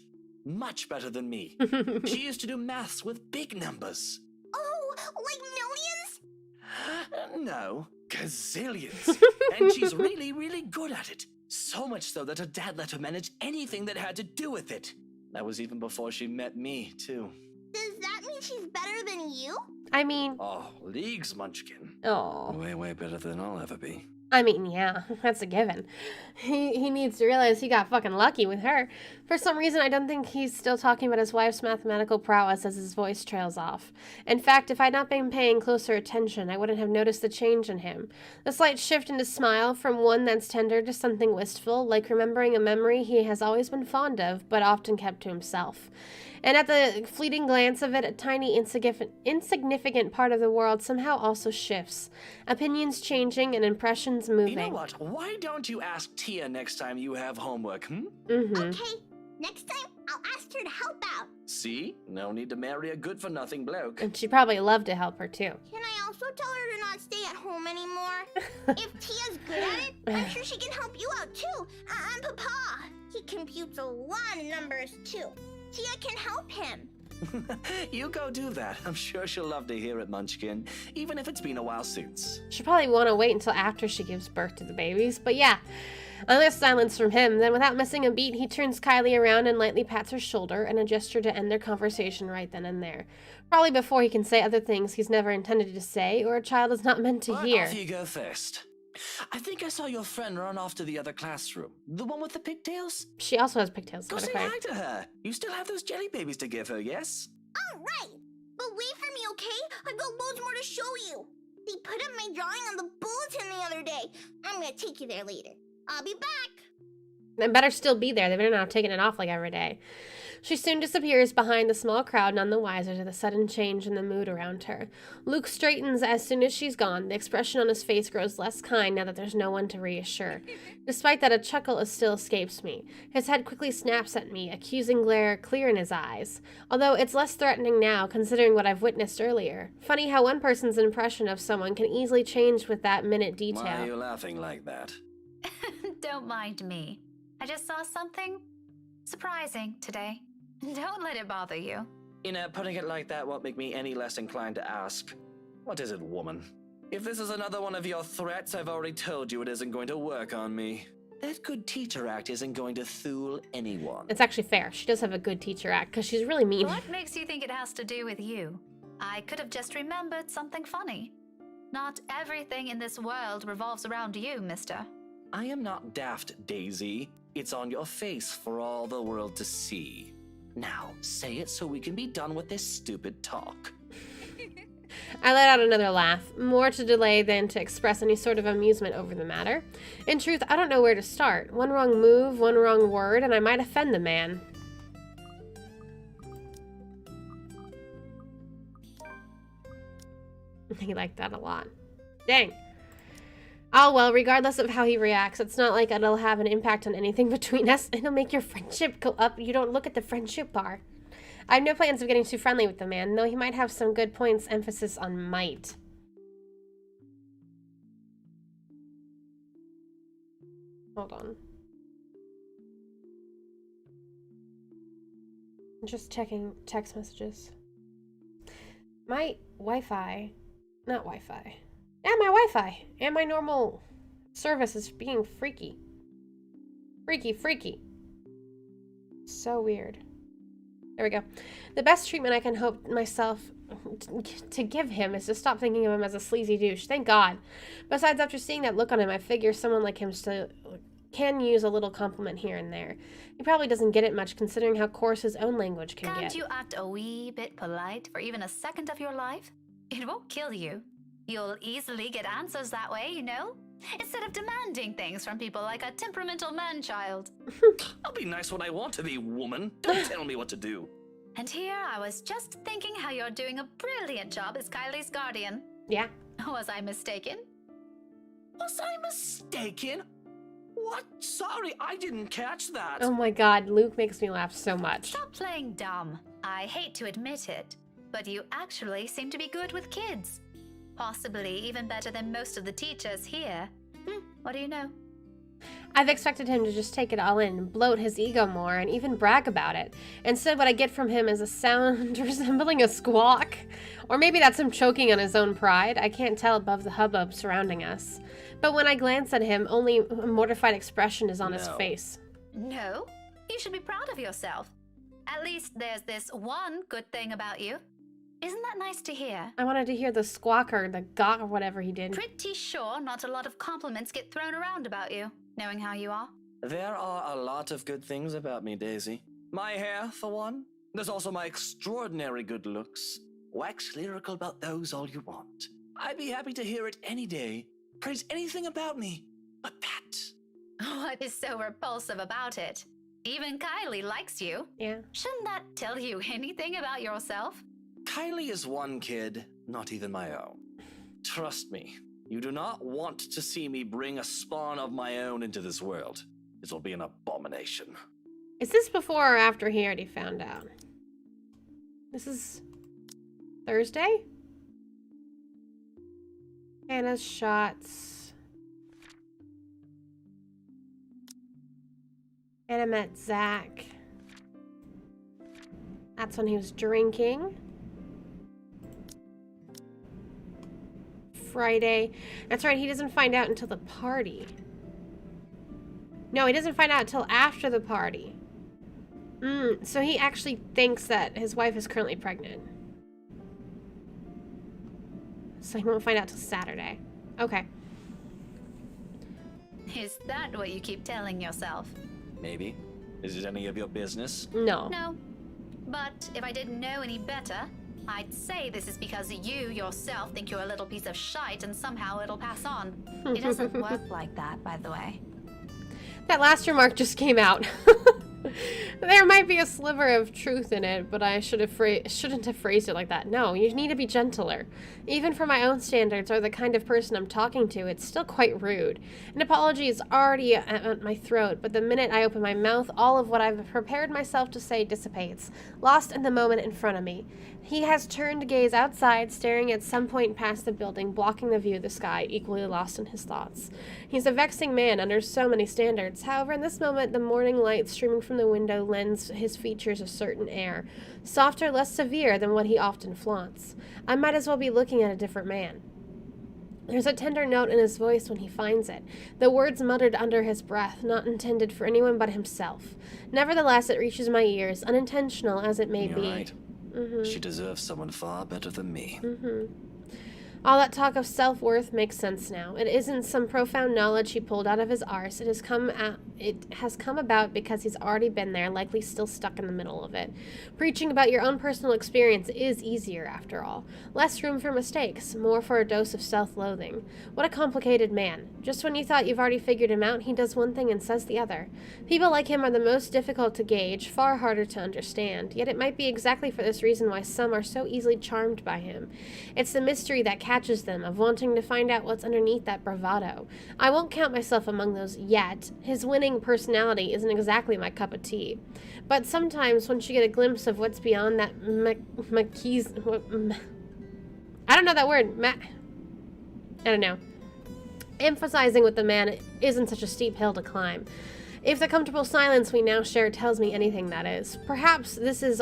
better than me. She used to do maths with big numbers. Oh, like millions? No, gazillions. And she's really good at it. So much so that her dad let her manage anything that had to do with it. That was even before she met me, too. Does that mean she's better than you? I mean, Oh, leagues, Munchkin. oh. Way better than I'll ever be. I mean, yeah, that's a given. He needs to realize he got fucking lucky with her. For some reason, I don't think he's still talking about his wife's mathematical prowess as his voice trails off. In fact, if I'd not been paying closer attention, I wouldn't have noticed the change in him. The slight shift in his smile from one that's tender to something wistful, like remembering a memory he has always been fond of, but often kept to himself. And at the fleeting glance of it, a tiny, insignificant part of the world somehow also shifts. Opinions changing and impressions moving. You know what? Why don't you ask Tia next time you have homework, Mm-hmm. Okay, next time I'll ask her to help out. See? No need to marry a good-for-nothing bloke. And she'd probably love to help her, too. Can I also tell her to not stay at home anymore? If Tia's good at it, I'm sure she can help you out too. And Papa. He computes a lot of numbers too. Tia can help him. You go do that. I'm sure she'll love to hear it, Munchkin, even if it's been a while since. She'll probably want to wait until after she gives birth to the babies, but yeah. Another silence from him, then without missing a beat, he turns Kylie around and lightly pats her shoulder in a gesture to end their conversation right then and there. Probably before he can say other things he's never intended to say, or a child is not meant to But hear. off you go first. I think I saw your friend run off to the other classroom. The one with the pigtails? She also has pigtails. Go Matter say of fact. hi to her. You still have those jelly babies to give her, yes? All right, but wait for me, okay? I've got loads more to show you. They put up my drawing on the bulletin the other day. I'm gonna take you there later. I'll be back. They better still be there. They better not have taken it off like every day. She soon disappears behind the small crowd, none the wiser to the sudden change in the mood around her. Luke straightens as soon as she's gone. The expression on his face grows less kind now that there's no one to reassure. Despite that, a chuckle still escapes me. His head quickly snaps at me, accusing glare clear in his eyes. Although it's less threatening now, considering what I've witnessed earlier. Funny how one person's impression of someone can easily change with that minute detail. Why are you laughing like that? Don't mind me. I just saw something surprising today. Don't let it bother you. Putting it like that won't make me any less inclined to ask. What is it, woman? If this is another one of your threats, I've already told you it isn't going to work on me. That good teacher act isn't going to fool anyone. It's actually fair. She does have a good teacher act, because she's really mean. What makes you think it has to do with you? I could have just remembered something funny. Not everything in this world revolves around you, mister. I am not daft, Daisy. It's on your face for all the world to see. Now, say it so we can be done with this stupid talk. I let out another laugh, more to delay than to express any sort of amusement over the matter. In truth, I don't know where to start. One wrong move, one wrong word, and I might offend the man. He liked that a lot. Dang. Oh, well, regardless of how he reacts, it's not like it'll have an impact on anything between us. It'll make your friendship go up. You don't look at the friendship bar. I have no plans of getting too friendly with the man, though he might have some good points, emphasis on might. Hold on. I'm just checking text messages. My Wi-Fi, not Wi-Fi. Yeah, my Wi-Fi and my normal service is being freaky. Freaky. So weird. There we go. The best treatment I can hope myself to give him is to stop thinking of him as a sleazy douche. Thank God. Besides, after seeing that look on him, I figure someone like him still can use a little compliment here and there. He probably doesn't get it much, considering how coarse his own language can get. Can't you act a wee bit polite for even a second of your life? It won't kill you. You'll easily get answers that way, you know? Instead of demanding things from people like a temperamental man-child. I'll be nice when I want to be, woman. Don't tell me what to do. And here I was just thinking how you're doing a brilliant job as Kylie's guardian. Yeah. Was I mistaken? Was I mistaken? What? Sorry, I didn't catch that. Oh my God, Luke makes me laugh so much. Stop playing dumb. I hate to admit it, but you actually seem to be good with kids. Possibly even better than most of the teachers here. What do you know? I've expected him to just take it all in, bloat his ego more, and even brag about it. Instead, what I get from him is a sound resembling a squawk. Or maybe that's him choking on his own pride. I can't tell above the hubbub surrounding us. But when I glance at him, only a mortified expression is on his face. No, you should be proud of yourself. At least there's this one good thing about you. Isn't that nice to hear? I wanted to hear the squawk or the gawk or whatever he did. Pretty sure not a lot of compliments get thrown around about you, knowing how you are. There are a lot of good things about me, Daisy. My hair, for one. There's also my extraordinary good looks. Wax lyrical about those all you want. I'd be happy to hear it any day. Praise anything about me but that. What is so repulsive about it? Even Kylie likes you. Yeah. Shouldn't that tell you anything about yourself? Kylie is one kid, not even my own. Trust me, you do not want to see me bring a spawn of my own into this world. It will be an abomination. Is this before or after he already found out? This is Thursday? Hannah's shots. Hannah met Zach. That's when he was drinking. Friday. That's right, he doesn't find out until the party. No, he doesn't find out until after the party. So he actually thinks that his wife is currently pregnant. So he won't find out till Saturday. Okay. Is that what you keep telling yourself? Maybe. Is it any of your business? No. No. But if I didn't know any better, I'd say this is because you yourself think you're a little piece of shite and somehow it'll pass on. It doesn't work like that, by the way. That last remark just came out. There might be a sliver of truth in it, but I shouldn't have phrased it like that. No, you need to be gentler. Even for my own standards or the kind of person I'm talking to, it's still quite rude. An apology is already at my throat, but the minute I open my mouth, all of what I've prepared myself to say dissipates, lost in the moment in front of me. He has turned to gaze outside, staring at some point past the building, blocking the view of the sky, equally lost in his thoughts. He's a vexing man under so many standards. However, in this moment, the morning light streaming from the window lends his features a certain air, softer, less severe than what he often flaunts. I might as well be looking at a different man. There's a tender note in his voice when he finds it, the words muttered under his breath, not intended for anyone but himself. Nevertheless, it reaches my ears, unintentional as it may You're be. right. She deserves someone far better than me. All that talk of self-worth makes sense now. It isn't some profound knowledge he pulled out of his arse. It has come about because he's already been there, likely still stuck in the middle of it. Preaching about your own personal experience is easier, after all. Less room for mistakes, more for a dose of self-loathing. What a complicated man. Just when you thought you've already figured him out, he does one thing and says the other. People like him are the most difficult to gauge, far harder to understand. Yet it might be exactly for this reason why some are so easily charmed by him. It's the mystery that catches them, of wanting to find out what's underneath that bravado. I won't count myself among those yet. His winning personality isn't exactly my cup of tea. But sometimes, once you get a glimpse of what's beyond that I don't know that word. I don't know. Emphasizing with the man isn't such a steep hill to climb. If the comfortable silence we now share tells me anything, that is. Perhaps this is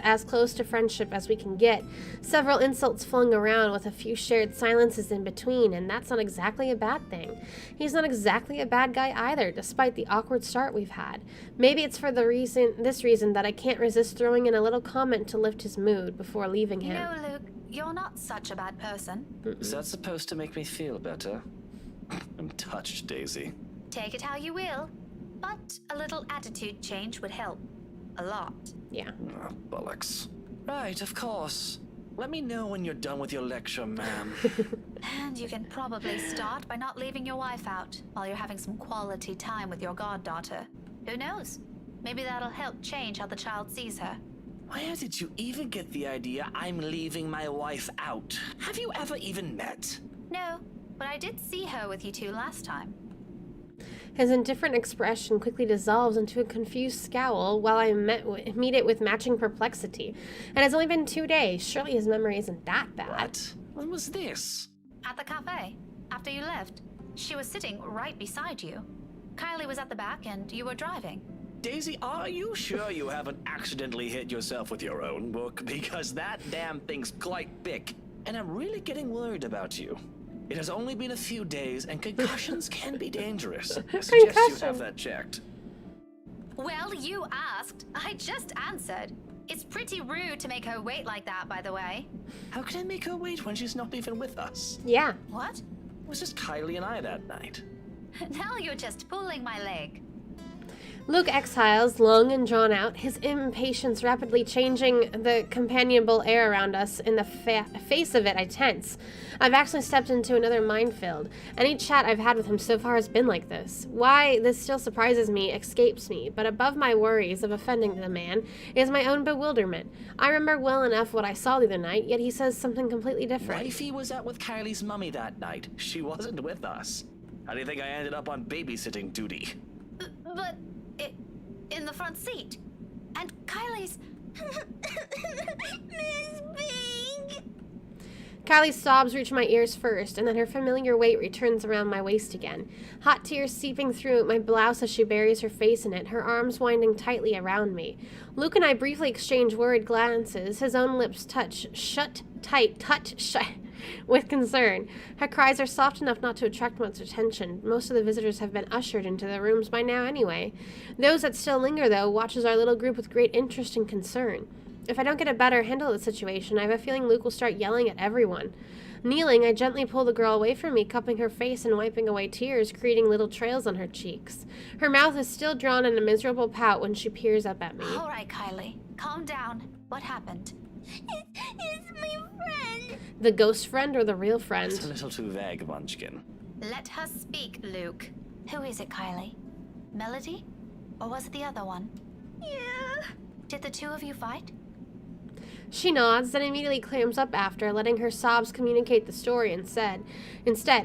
as close to friendship as we can get. Several insults flung around with a few shared silences in between, and that's not exactly a bad thing. He's not exactly a bad guy either, despite the awkward start we've had. Maybe it's for this reason that I can't resist throwing in a little comment to lift his mood before leaving him. You know, Luke, you're not such a bad person. Is that supposed to make me feel better? I'm touched, Daisy. Take it how you will, but a little attitude change would help. A lot. Yeah. Oh, bollocks. Right, of course. Let me know when you're done with your lecture, ma'am. And you can probably start by not leaving your wife out while you're having some quality time with your goddaughter. Who knows? Maybe that'll help change how the child sees her. Where did you even get the idea I'm leaving my wife out? Have you ever even met? No, but I did see her with you two last time. His indifferent expression quickly dissolves into a confused scowl while I meet it with matching perplexity. And it's only been 2 days. Surely his memory isn't that bad. What? When was this? At the cafe, after you left. She was sitting right beside you. Kylie was at the back and you were driving. Daisy, are you sure you haven't accidentally hit yourself with your own book? Because that damn thing's quite big. And I'm really getting worried about you. It has only been a few days, and concussions can be dangerous. I suggest you have that checked. Well, you asked. I just answered. It's pretty rude to make her wait like that, by the way. How can I make her wait when she's not even with us? Yeah. What? It was just Kylie and I that night. Now you're just pulling my leg. Luke exhales, long and drawn out, his impatience rapidly changing the companionable air around us. In the face of it, I tense. I've actually stepped into another minefield. Any chat I've had with him so far has been like this. Why this still surprises me escapes me, but above my worries of offending the man is my own bewilderment. I remember well enough what I saw the other night, yet he says something completely different. Wifey was out with Kylie's mummy that night. She wasn't with us. How do you think I ended up on babysitting duty? But in the front seat. And Kylie's... Miss Pink! Kylie's sobs reach my ears first, and then her familiar weight returns around my waist again. Hot tears seeping through my blouse as she buries her face in it, her arms winding tightly around me. Luke and I briefly exchange worried glances, his own lips shut with concern. Her cries are soft enough not to attract much attention. Most of the visitors have been ushered into their rooms by now anyway. Those that still linger, though, watches our little group with great interest and concern. If I don't get a better handle of the situation, I have a feeling Luke will start yelling at everyone. Kneeling, I gently pull the girl away from me, cupping her face and wiping away tears, creating little trails on her cheeks. Her mouth is still drawn in a miserable pout when she peers up at me. All right, Kylie. Calm down. What happened? It's my friend! The ghost friend or the real friend? It's a little too vague, Munchkin. Let her speak, Luke. Who is it, Kylie? Melody? Or was it the other one? Yeah. Did the two of you fight? She nods, then immediately clams up after, letting her sobs communicate the story instead,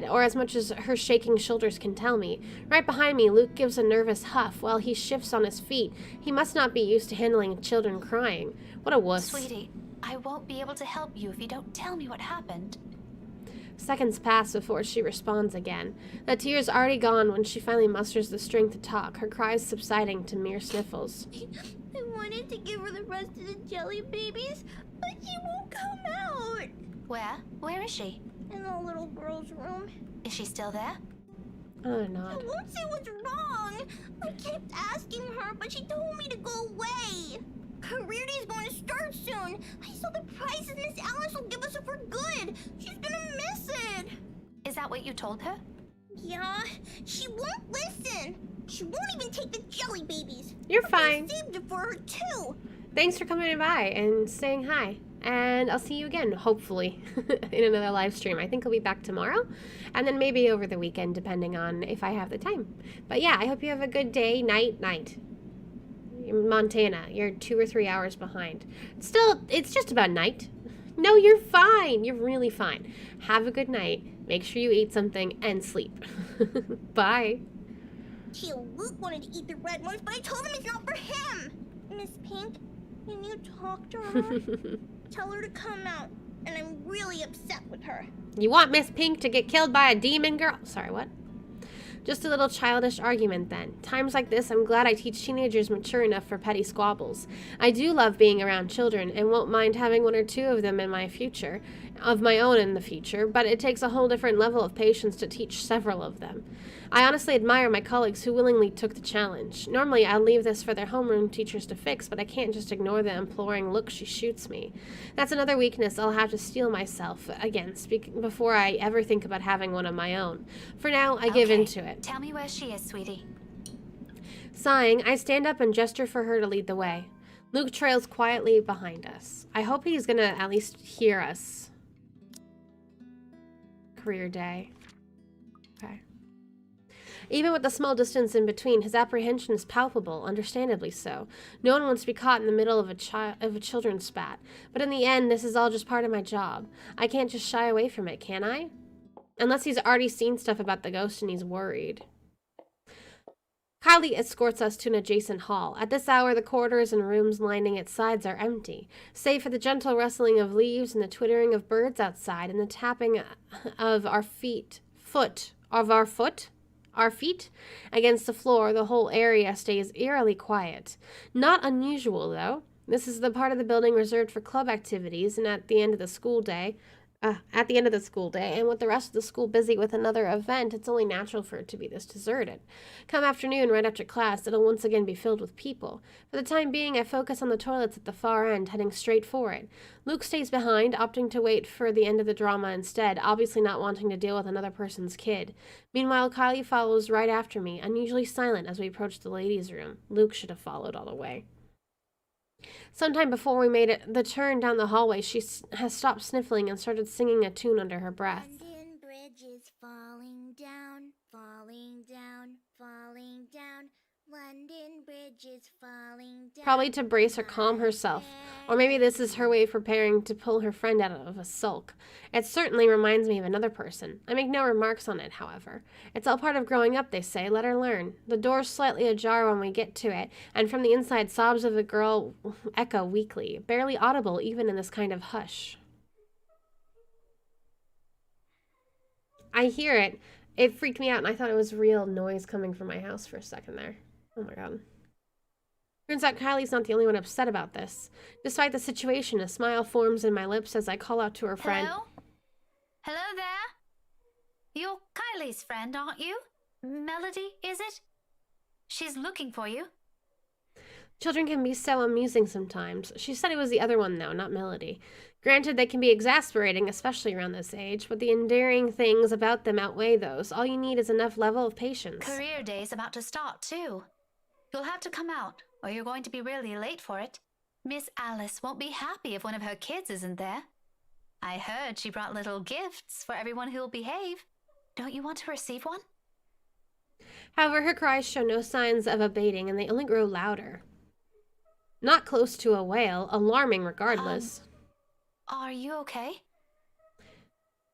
or as much as her shaking shoulders can tell me. Right behind me, Luke gives a nervous huff while he shifts on his feet. He must not be used to handling children crying. What a wuss. Sweetie, I won't be able to help you if you don't tell me what happened. Seconds pass before she responds again. The tears already gone when she finally musters the strength to talk, her cries subsiding to mere sniffles. I wanted to give her the rest of the jelly babies, but she won't come out. Where? Where is she? In the little girl's room. Is she still there? Oh, I nod. won't say what's wrong. I kept asking her, but she told me to go away. Career Day's going to start soon. I saw the prizes Miss Alice will give us if we're good. She's gonna miss it. Is that what you told her? Yeah, she won't listen. She won't even take the jelly babies. You're I fine. saved it for her too. Thanks for coming by and saying hi. And I'll see you again, hopefully, in another live stream. I think I'll be back tomorrow, and then maybe over the weekend, depending on if I have the time. But yeah, I hope you have a good day, night. In Montana, you're 2 or 3 hours behind. Still, it's just about night. No, you're fine. You're really fine. Have a good night. Make sure you eat something and sleep. Bye. Tio Luke wanted to eat the red ones, but I told him it's not for him. Miss Pink, can you talk to her? Tell her to come out, and I'm really upset with her. You want Miss Pink to get killed by a demon girl? Sorry, what? Just a little childish argument then. Times like this, I'm glad I teach teenagers mature enough for petty squabbles. I do love being around children and won't mind having 1 or 2 of them in my future, of my own in the future, but it takes a whole different level of patience to teach several of them. I honestly admire my colleagues who willingly took the challenge. Normally, I'd leave this for their homeroom teachers to fix, but I can't just ignore the imploring look she shoots me. That's another weakness I'll have to steel myself against before I ever think about having one of my own. For now, I give Okay, into it. Tell me where she is, sweetie. Sighing, I stand up and gesture for her to lead the way. Luke trails quietly behind us. I hope he's gonna at least hear us. Career day. Okay. Even with the small distance in between, his apprehension is palpable, understandably so. No one wants to be caught in the middle of a children's spat. But in the end, this is all just part of my job. I can't just shy away from it, can I? Unless he's already seen stuff about the ghost and he's worried. Kylie escorts us to an adjacent hall. At this hour, the corridors and rooms lining its sides are empty, save for the gentle rustling of leaves and the twittering of birds outside and the tapping of our feet against the floor. The whole area stays eerily quiet. Not unusual, though. This is the part of the building reserved for club activities, and at the end of the school day, and with the rest of the school busy with another event, it's only natural for it to be this deserted. Come afternoon, right after class, it'll once again be filled with people. For the time being, I focus on the toilets at the far end, heading straight for it. Luke stays behind, opting to wait for the end of the drama instead, obviously not wanting to deal with another person's kid. Meanwhile, Kylie follows right after me, unusually silent as we approach the ladies' room. Luke should have followed all the way. Sometime before we made the turn down the hallway, she has stopped sniffling and started singing a tune under her breath. London Bridge is falling down, falling down, falling down. London Bridge is falling down. Probably to brace or calm herself. Or maybe this is her way of preparing to pull her friend out of a sulk. It certainly reminds me of another person. I make no remarks on it, however. It's all part of growing up, they say. Let her learn. The door's slightly ajar when we get to it, and from the inside, sobs of a girl echo weakly, barely audible even in this kind of hush. I hear it. It freaked me out, and I thought it was real noise coming from my house for a second there. Oh my god. Turns out Kylie's not the only one upset about this. Despite the situation, a smile forms in my lips as I call out to her friend. Hello? Hello there? You're Kylie's friend, aren't you? Melody, is it? She's looking for you. Children can be so amusing sometimes. She said it was the other one, though, not Melody. Granted, they can be exasperating, especially around this age, but the endearing things about them outweigh those. All you need is enough level of patience. Career Day's about to start, too. You'll have to come out, or you're going to be really late for it. Miss Alice won't be happy if one of her kids isn't there. I heard she brought little gifts for everyone who'll behave. Don't you want to receive one? However, her cries show no signs of abating, and they only grow louder. Not close to a wail, alarming regardless. Are you okay?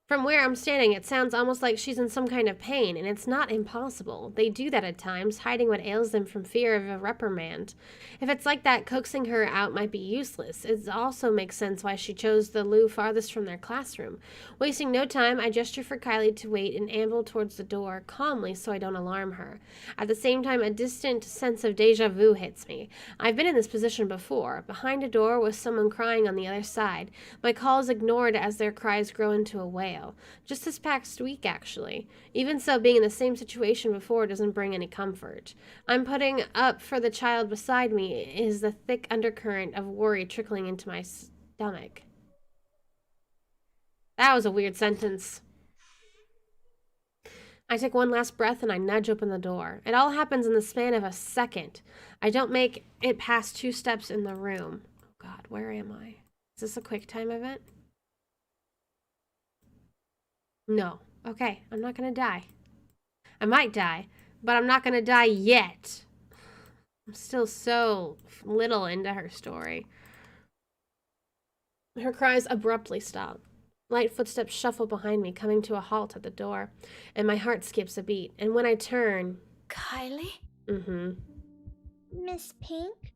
From where I'm standing, it sounds almost like she's in some kind of pain, and it's not impossible. They do that at times, hiding what ails them from fear of a reprimand. If it's like that, coaxing her out might be useless. It also makes sense why she chose the loo farthest from their classroom. Wasting no time, I gesture for Kylie to wait and amble towards the door, calmly so I don't alarm her. At the same time, a distant sense of deja vu hits me. I've been in this position before, behind a door with someone crying on the other side. My call is ignored as their cries grow into a wail. ago. Just this past week, actually. Even so, being in the same situation before doesn't bring any comfort. I'm putting up for the child beside me is the thick undercurrent of worry trickling into my stomach. That was a weird sentence. I take one last breath and I nudge open the door. It all happens in the span of a second. I don't make it past 2 steps in the room. Oh God, where am I? Is this a quick time event? No. Okay, I'm not gonna die. I might die, but I'm not gonna die yet. I'm still so little into her story. Her cries abruptly stop. Light footsteps shuffle behind me, coming to a halt at the door, and my heart skips a beat. And when I turn... Kylie? Mm-hmm. Miss Pink?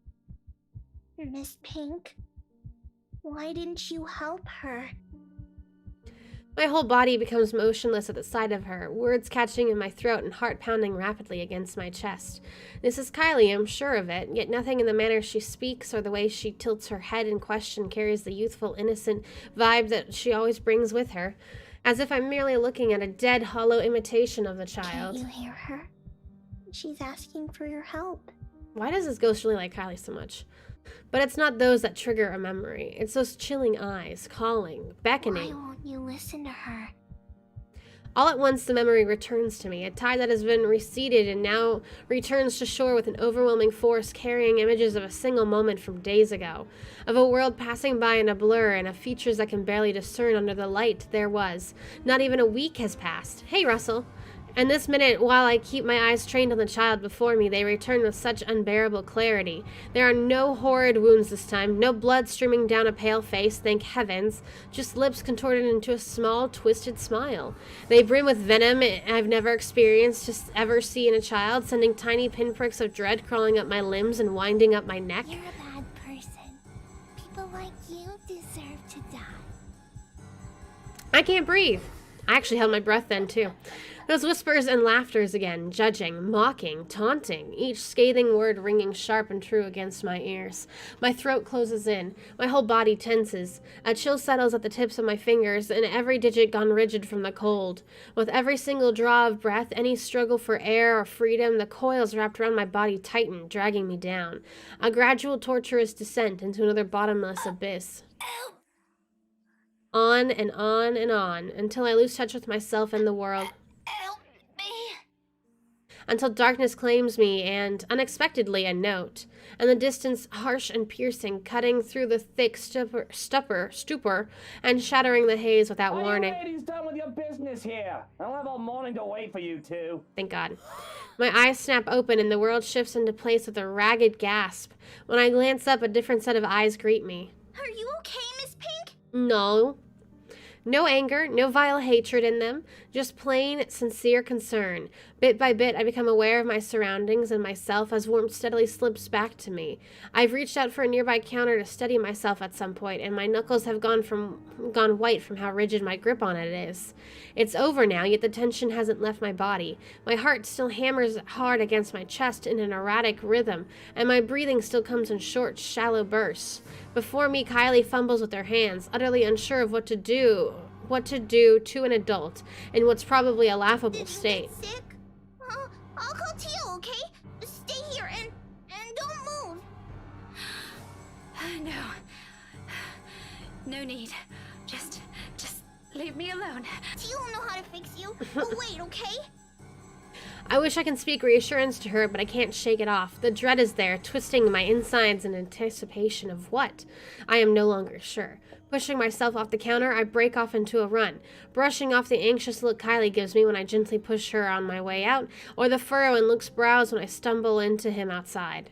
Miss Pink? Why didn't you help her? My whole body becomes motionless at the sight of her, words catching in my throat and heart pounding rapidly against my chest. This is Kylie, I'm sure of it, yet nothing in the manner she speaks or the way she tilts her head in question carries the youthful, innocent vibe that she always brings with her, as if I'm merely looking at a dead, hollow imitation of the child. Can't you hear her? She's asking for your help. Why does this ghost really like Kylie so much? But it's not those that trigger a memory. It's those chilling eyes, calling, beckoning. Why won't you listen to her? All at once, the memory returns to me, a tide that has been receded and now returns to shore with an overwhelming force, carrying images of a single moment from days ago, of a world passing by in a blur and of features I can barely discern under the light there was. Not even a week has passed. Hey, Russell. And this minute, while I keep my eyes trained on the child before me, they return with such unbearable clarity. There are no horrid wounds this time, no blood streaming down a pale face, thank heavens, just lips contorted into a small, twisted smile. They brim with venom I've never experienced to ever see in a child, sending tiny pinpricks of dread crawling up my limbs and winding up my neck. You're a bad person. People like you deserve to die. I can't breathe. I actually held my breath then, too. Those whispers and laughters again, judging, mocking, taunting, each scathing word ringing sharp and true against my ears. My throat closes in, my whole body tenses. A chill settles at the tips of my fingers, and every digit gone rigid from the cold. With every single draw of breath, any struggle for air or freedom, the coils wrapped around my body tighten, dragging me down. A gradual torturous descent into another bottomless abyss. On and on and on, until I lose touch with myself and the world. Help me! Until darkness claims me and, unexpectedly, a note, and the distance harsh and piercing, cutting through the thick stupor, and shattering the haze without warning. Are you ladies done with your business here? I'll have all morning to wait for you two. Thank God. My eyes snap open and the world shifts into place with a ragged gasp. When I glance up, a different set of eyes greet me. Are you okay, Miss Pink? No. No anger, no vile hatred in them, just plain, sincere concern. Bit by bit, I become aware of my surroundings and myself as warmth steadily slips back to me. I've reached out for a nearby counter to steady myself at some point, and my knuckles have gone white from how rigid my grip on it is. It's over now, yet the tension hasn't left my body. My heart still hammers hard against my chest in an erratic rhythm, and my breathing still comes in short, shallow bursts. Before me, Kylie fumbles with her hands, utterly unsure of what to do to an adult in what's probably a laughable Did you state. get sick? I'll call Tio, okay? Stay here and don't move. No. No need. Just leave me alone. Tio will know how to fix you. We'll wait, okay? I wish I can speak reassurance to her, but I can't shake it off. The dread is there, twisting my insides in anticipation of what? I am no longer sure. Pushing myself off the counter, I break off into a run, brushing off the anxious look Kylie gives me when I gently push her on my way out, or the furrow in Luke's brows when I stumble into him outside.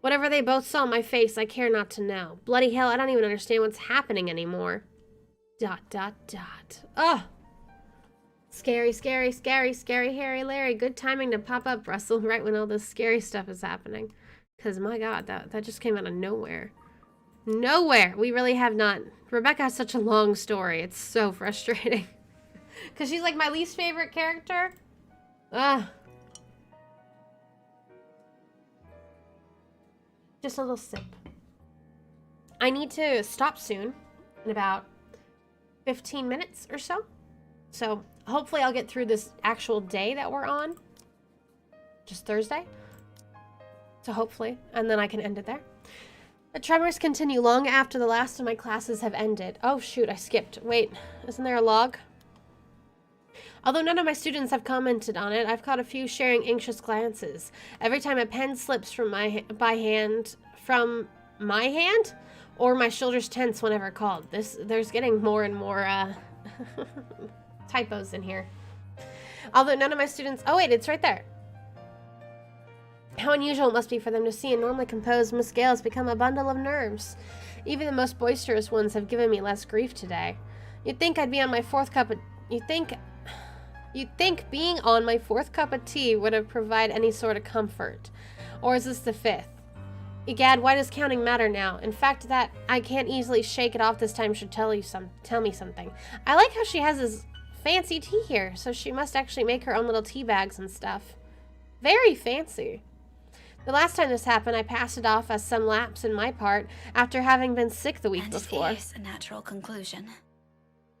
Whatever they both saw on my face, I care not to know. Bloody hell, I don't even understand what's happening anymore. ... Ugh! Scary, scary, scary, scary, hairy Larry. Good timing to pop up, Russell, right when all this scary stuff is happening. Because, my God, that just came out of nowhere. Nowhere! We really have not... Rebecca has such a long story. It's so frustrating. Because she's, like, my least favorite character. Ugh. Just a little sip. I need to stop soon. In about 15 minutes or so. So hopefully I'll get through this actual day that we're on. Just Thursday. So hopefully, and then I can end it there. The tremors continue long after the last of my classes have ended. Oh shoot, I skipped. Wait, isn't there a log? Although none of my students have commented on it, I've caught a few sharing anxious glances. Every time a pen slips from my hand, or my shoulders tense whenever called. There's getting more and more typos in here. Although none of my students... Oh wait, it's right there. How unusual it must be for them to see a normally composed Miss Gales become a bundle of nerves. Even the most boisterous ones have given me less grief today. You'd think I'd be on my fourth cup of... You'd think being on my fourth cup of tea would have provided any sort of comfort. Or is this the fifth? Egad, why does counting matter now? In fact, that I can't easily shake it off this time should tell me something. I like how she has this fancy tea here, so she must actually make her own little tea bags and stuff. Very fancy. The last time this happened, I passed it off as some lapse in my part after having been sick the week before. It is a natural conclusion.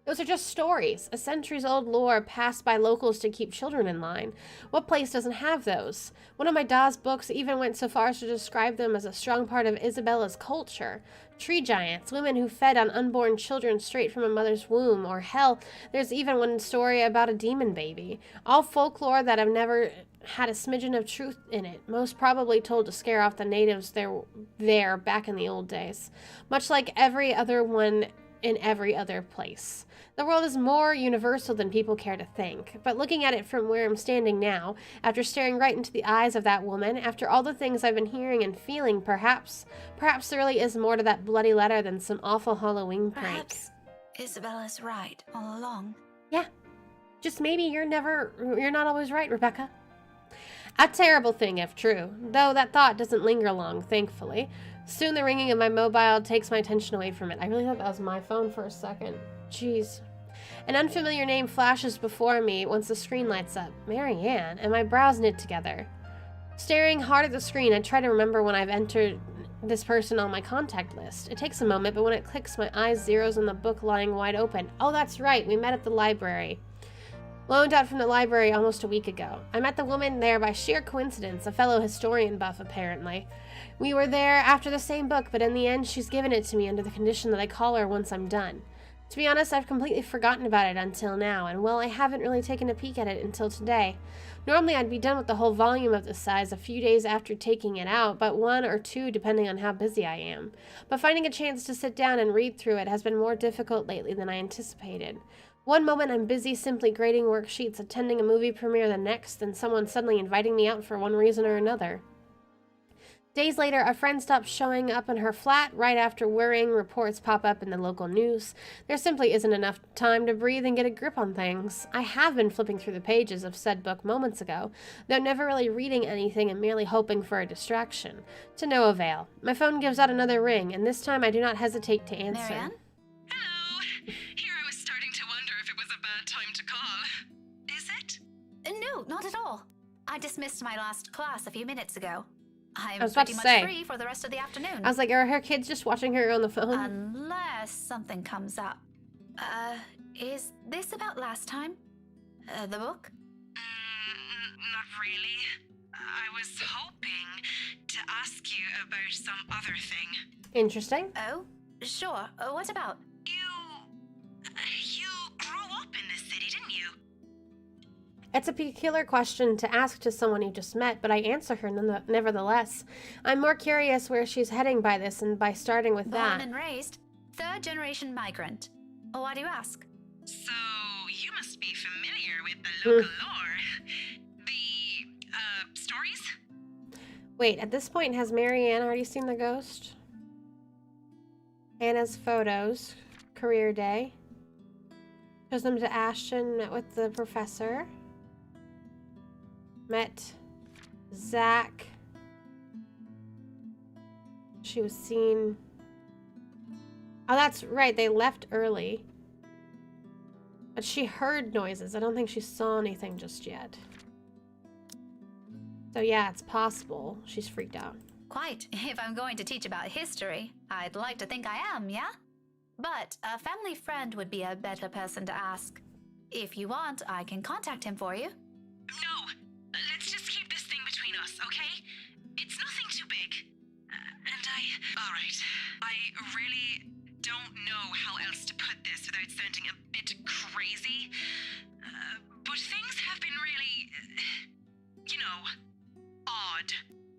Those are just stories, a centuries-old lore passed by locals to keep children in line. What place doesn't have those? One of my Dawes books even went so far as to describe them as a strong part of Isabella's culture. Tree giants, women who fed on unborn children straight from a mother's womb, or hell, there's even one story about a demon baby. All folklore that have never had a smidgen of truth in it, most probably told to scare off the natives there back in the old days. Much like every other one in every other place. The world is more universal than people care to think, but looking at it from where I'm standing now, after staring right into the eyes of that woman, after all the things I've been hearing and feeling, perhaps there really is more to that bloody letter than some awful Halloween prank. Perhaps Isabella's right all along. Yeah, just maybe you're not always right, Rebecca. A terrible thing if true, though that thought doesn't linger long, thankfully. Soon the ringing of my mobile takes my attention away from it. I really thought that was my phone for a second. Jeez. An unfamiliar name flashes before me once the screen lights up. Marianne, and my brows knit together. Staring hard at the screen, I try to remember when I've entered this person on my contact list. It takes a moment, but when it clicks, my eyes zeroes on the book lying wide open. Oh, that's right, we met at the library. Loaned out from the library almost a week ago. I met the woman there by sheer coincidence, a fellow historian buff, apparently. We were there after the same book, but in the end, she's given it to me under the condition that I call her once I'm done. To be honest, I've completely forgotten about it until now, and well, I haven't really taken a peek at it until today. Normally, I'd be done with the whole volume of this size a few days after taking it out, but 1 or 2 depending on how busy I am. But finding a chance to sit down and read through it has been more difficult lately than I anticipated. One moment I'm busy simply grading worksheets, attending a movie premiere, the next, then someone suddenly inviting me out for one reason or another. Days later, a friend stops showing up in her flat right after worrying reports pop up in the local news. There simply isn't enough time to breathe and get a grip on things. I have been flipping through the pages of said book moments ago, though never really reading anything and merely hoping for a distraction. To no avail. My phone gives out another ring, and this time I do not hesitate to answer. Marianne? Hello. Here I was starting to wonder if it was a bad time to call. Is it? No, not at all. I dismissed my last class a few minutes ago. I'm I was about pretty to much say. free for the rest of the afternoon. I was like, are her kids just watching her on the phone? Unless something comes up. Is this about last time? The book? Not really. I was hoping to ask you about some other thing. Interesting. Oh, sure. What about? You grew up in this city, didn't you? It's a peculiar question to ask to someone you just met, but I answer her nevertheless. I'm more curious where she's heading by this and by starting with Born that. and raised, 3rd-generation migrant. Why do you ask? So, you must be familiar with the local lore. The, stories? Wait, at this point, has Marianne already seen the ghost? Anna's photos. Career day. Shows them to Ashton, met with the professor. Met Zach. She was seen. Oh, that's right. They left early. But she heard noises. I don't think she saw anything just yet. So yeah, it's possible she's freaked out. Quite. If I'm going to teach about history, I'd like to think I am, yeah? but a family friend would be a better person to ask. If you want, I can contact him for you. No, let's just keep this thing between us, okay? It's nothing too big. Alright, I really don't know how else to put this without sounding a bit crazy. But things have been really, odd.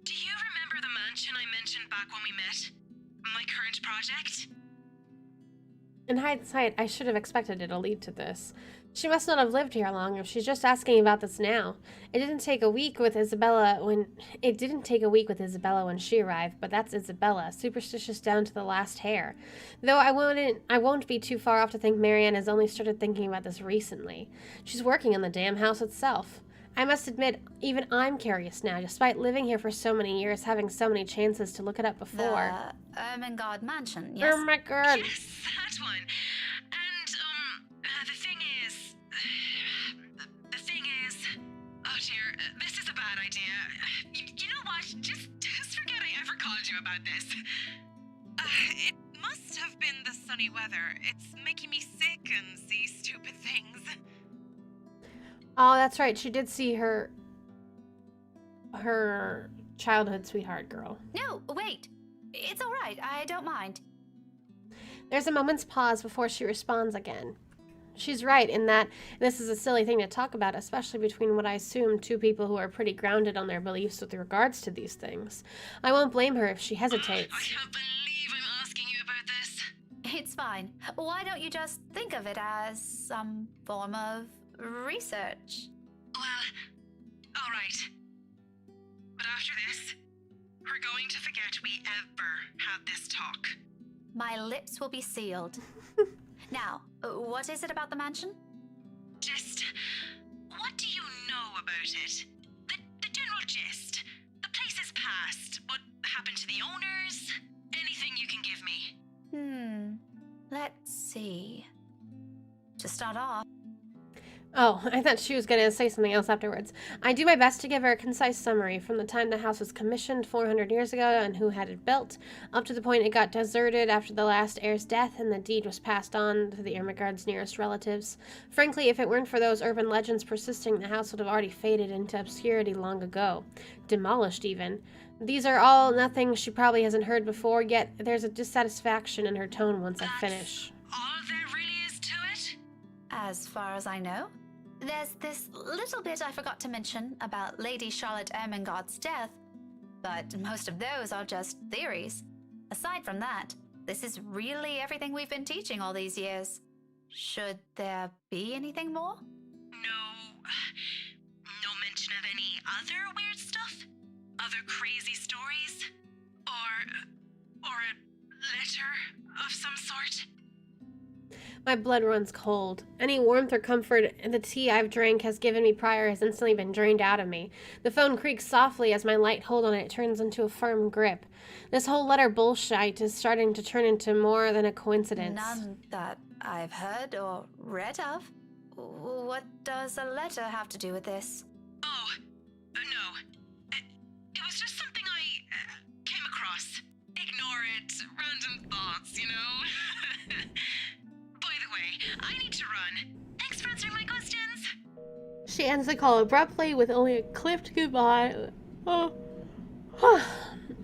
Do you remember the mansion I mentioned back when we met? My current project? In hindsight, I should have expected it to lead to this. She must not have lived here long if she's just asking about this now. It didn't take a week with Isabella when she arrived, but that's Isabella, superstitious down to the last hair. Though I won't be too far off to think Marianne has only started thinking about this recently. She's working on the damn house itself. I must admit, even I'm curious now, despite living here for so many years, having so many chances to look it up before. The Ermengarde mansion, yes? Oh my god. Yes, that one. And, the thing is, oh dear, this is a bad idea. You know what? Just forget I ever called you about this. It must have been the sunny weather. It's making me sick and see stupid things. Oh, that's right. She did see her childhood sweetheart girl. No, wait. It's all right. I don't mind. There's a moment's pause before she responds again. She's right in that this is a silly thing to talk about, especially between what I assume two people who are pretty grounded on their beliefs with regards to these things. I won't blame her if she hesitates. I can't believe I'm asking you about this. It's fine. Why don't you just think of it as some form of research? Well, all right. But after this, we're going to forget we ever had this talk. My lips will be sealed. Now, what is it about the mansion? Just, what do you know about it? The general gist. The place's past. What happened to the owners? Anything you can give me. Let's see. To start off, Oh, I thought she was going to say something else afterwards. I do my best to give her a concise summary from the time the house was commissioned 400 years ago and who had it built, up to the point it got deserted after the last heir's death and the deed was passed on to the Ermengarde's nearest relatives. Frankly, if it weren't for those urban legends persisting, the house would have already faded into obscurity long ago. Demolished, even. These are all nothing she probably hasn't heard before, yet there's a dissatisfaction in her tone once I finish. All there really is to it? as far as I know. There's this little bit I forgot to mention about Lady Charlotte Ermengarde's death, but most of those are just theories. Aside from that, this is really everything we've been teaching all these years. Should there be anything more? No mention of any other weird stuff? Other crazy stories? Or a letter of some sort? My blood runs cold. Any warmth or comfort the tea I've drank has given me prior has instantly been drained out of me. The phone creaks softly as my light hold on it turns into a firm grip. This whole letter bullshit is starting to turn into more than a coincidence. None that I've heard or read of. What does a letter have to do with this? Oh, no. It was just something I came across. Ignore it. Random thoughts, you know? By the way, I need to run. Thanks for answering my questions. She ends the call abruptly with only a clipped goodbye.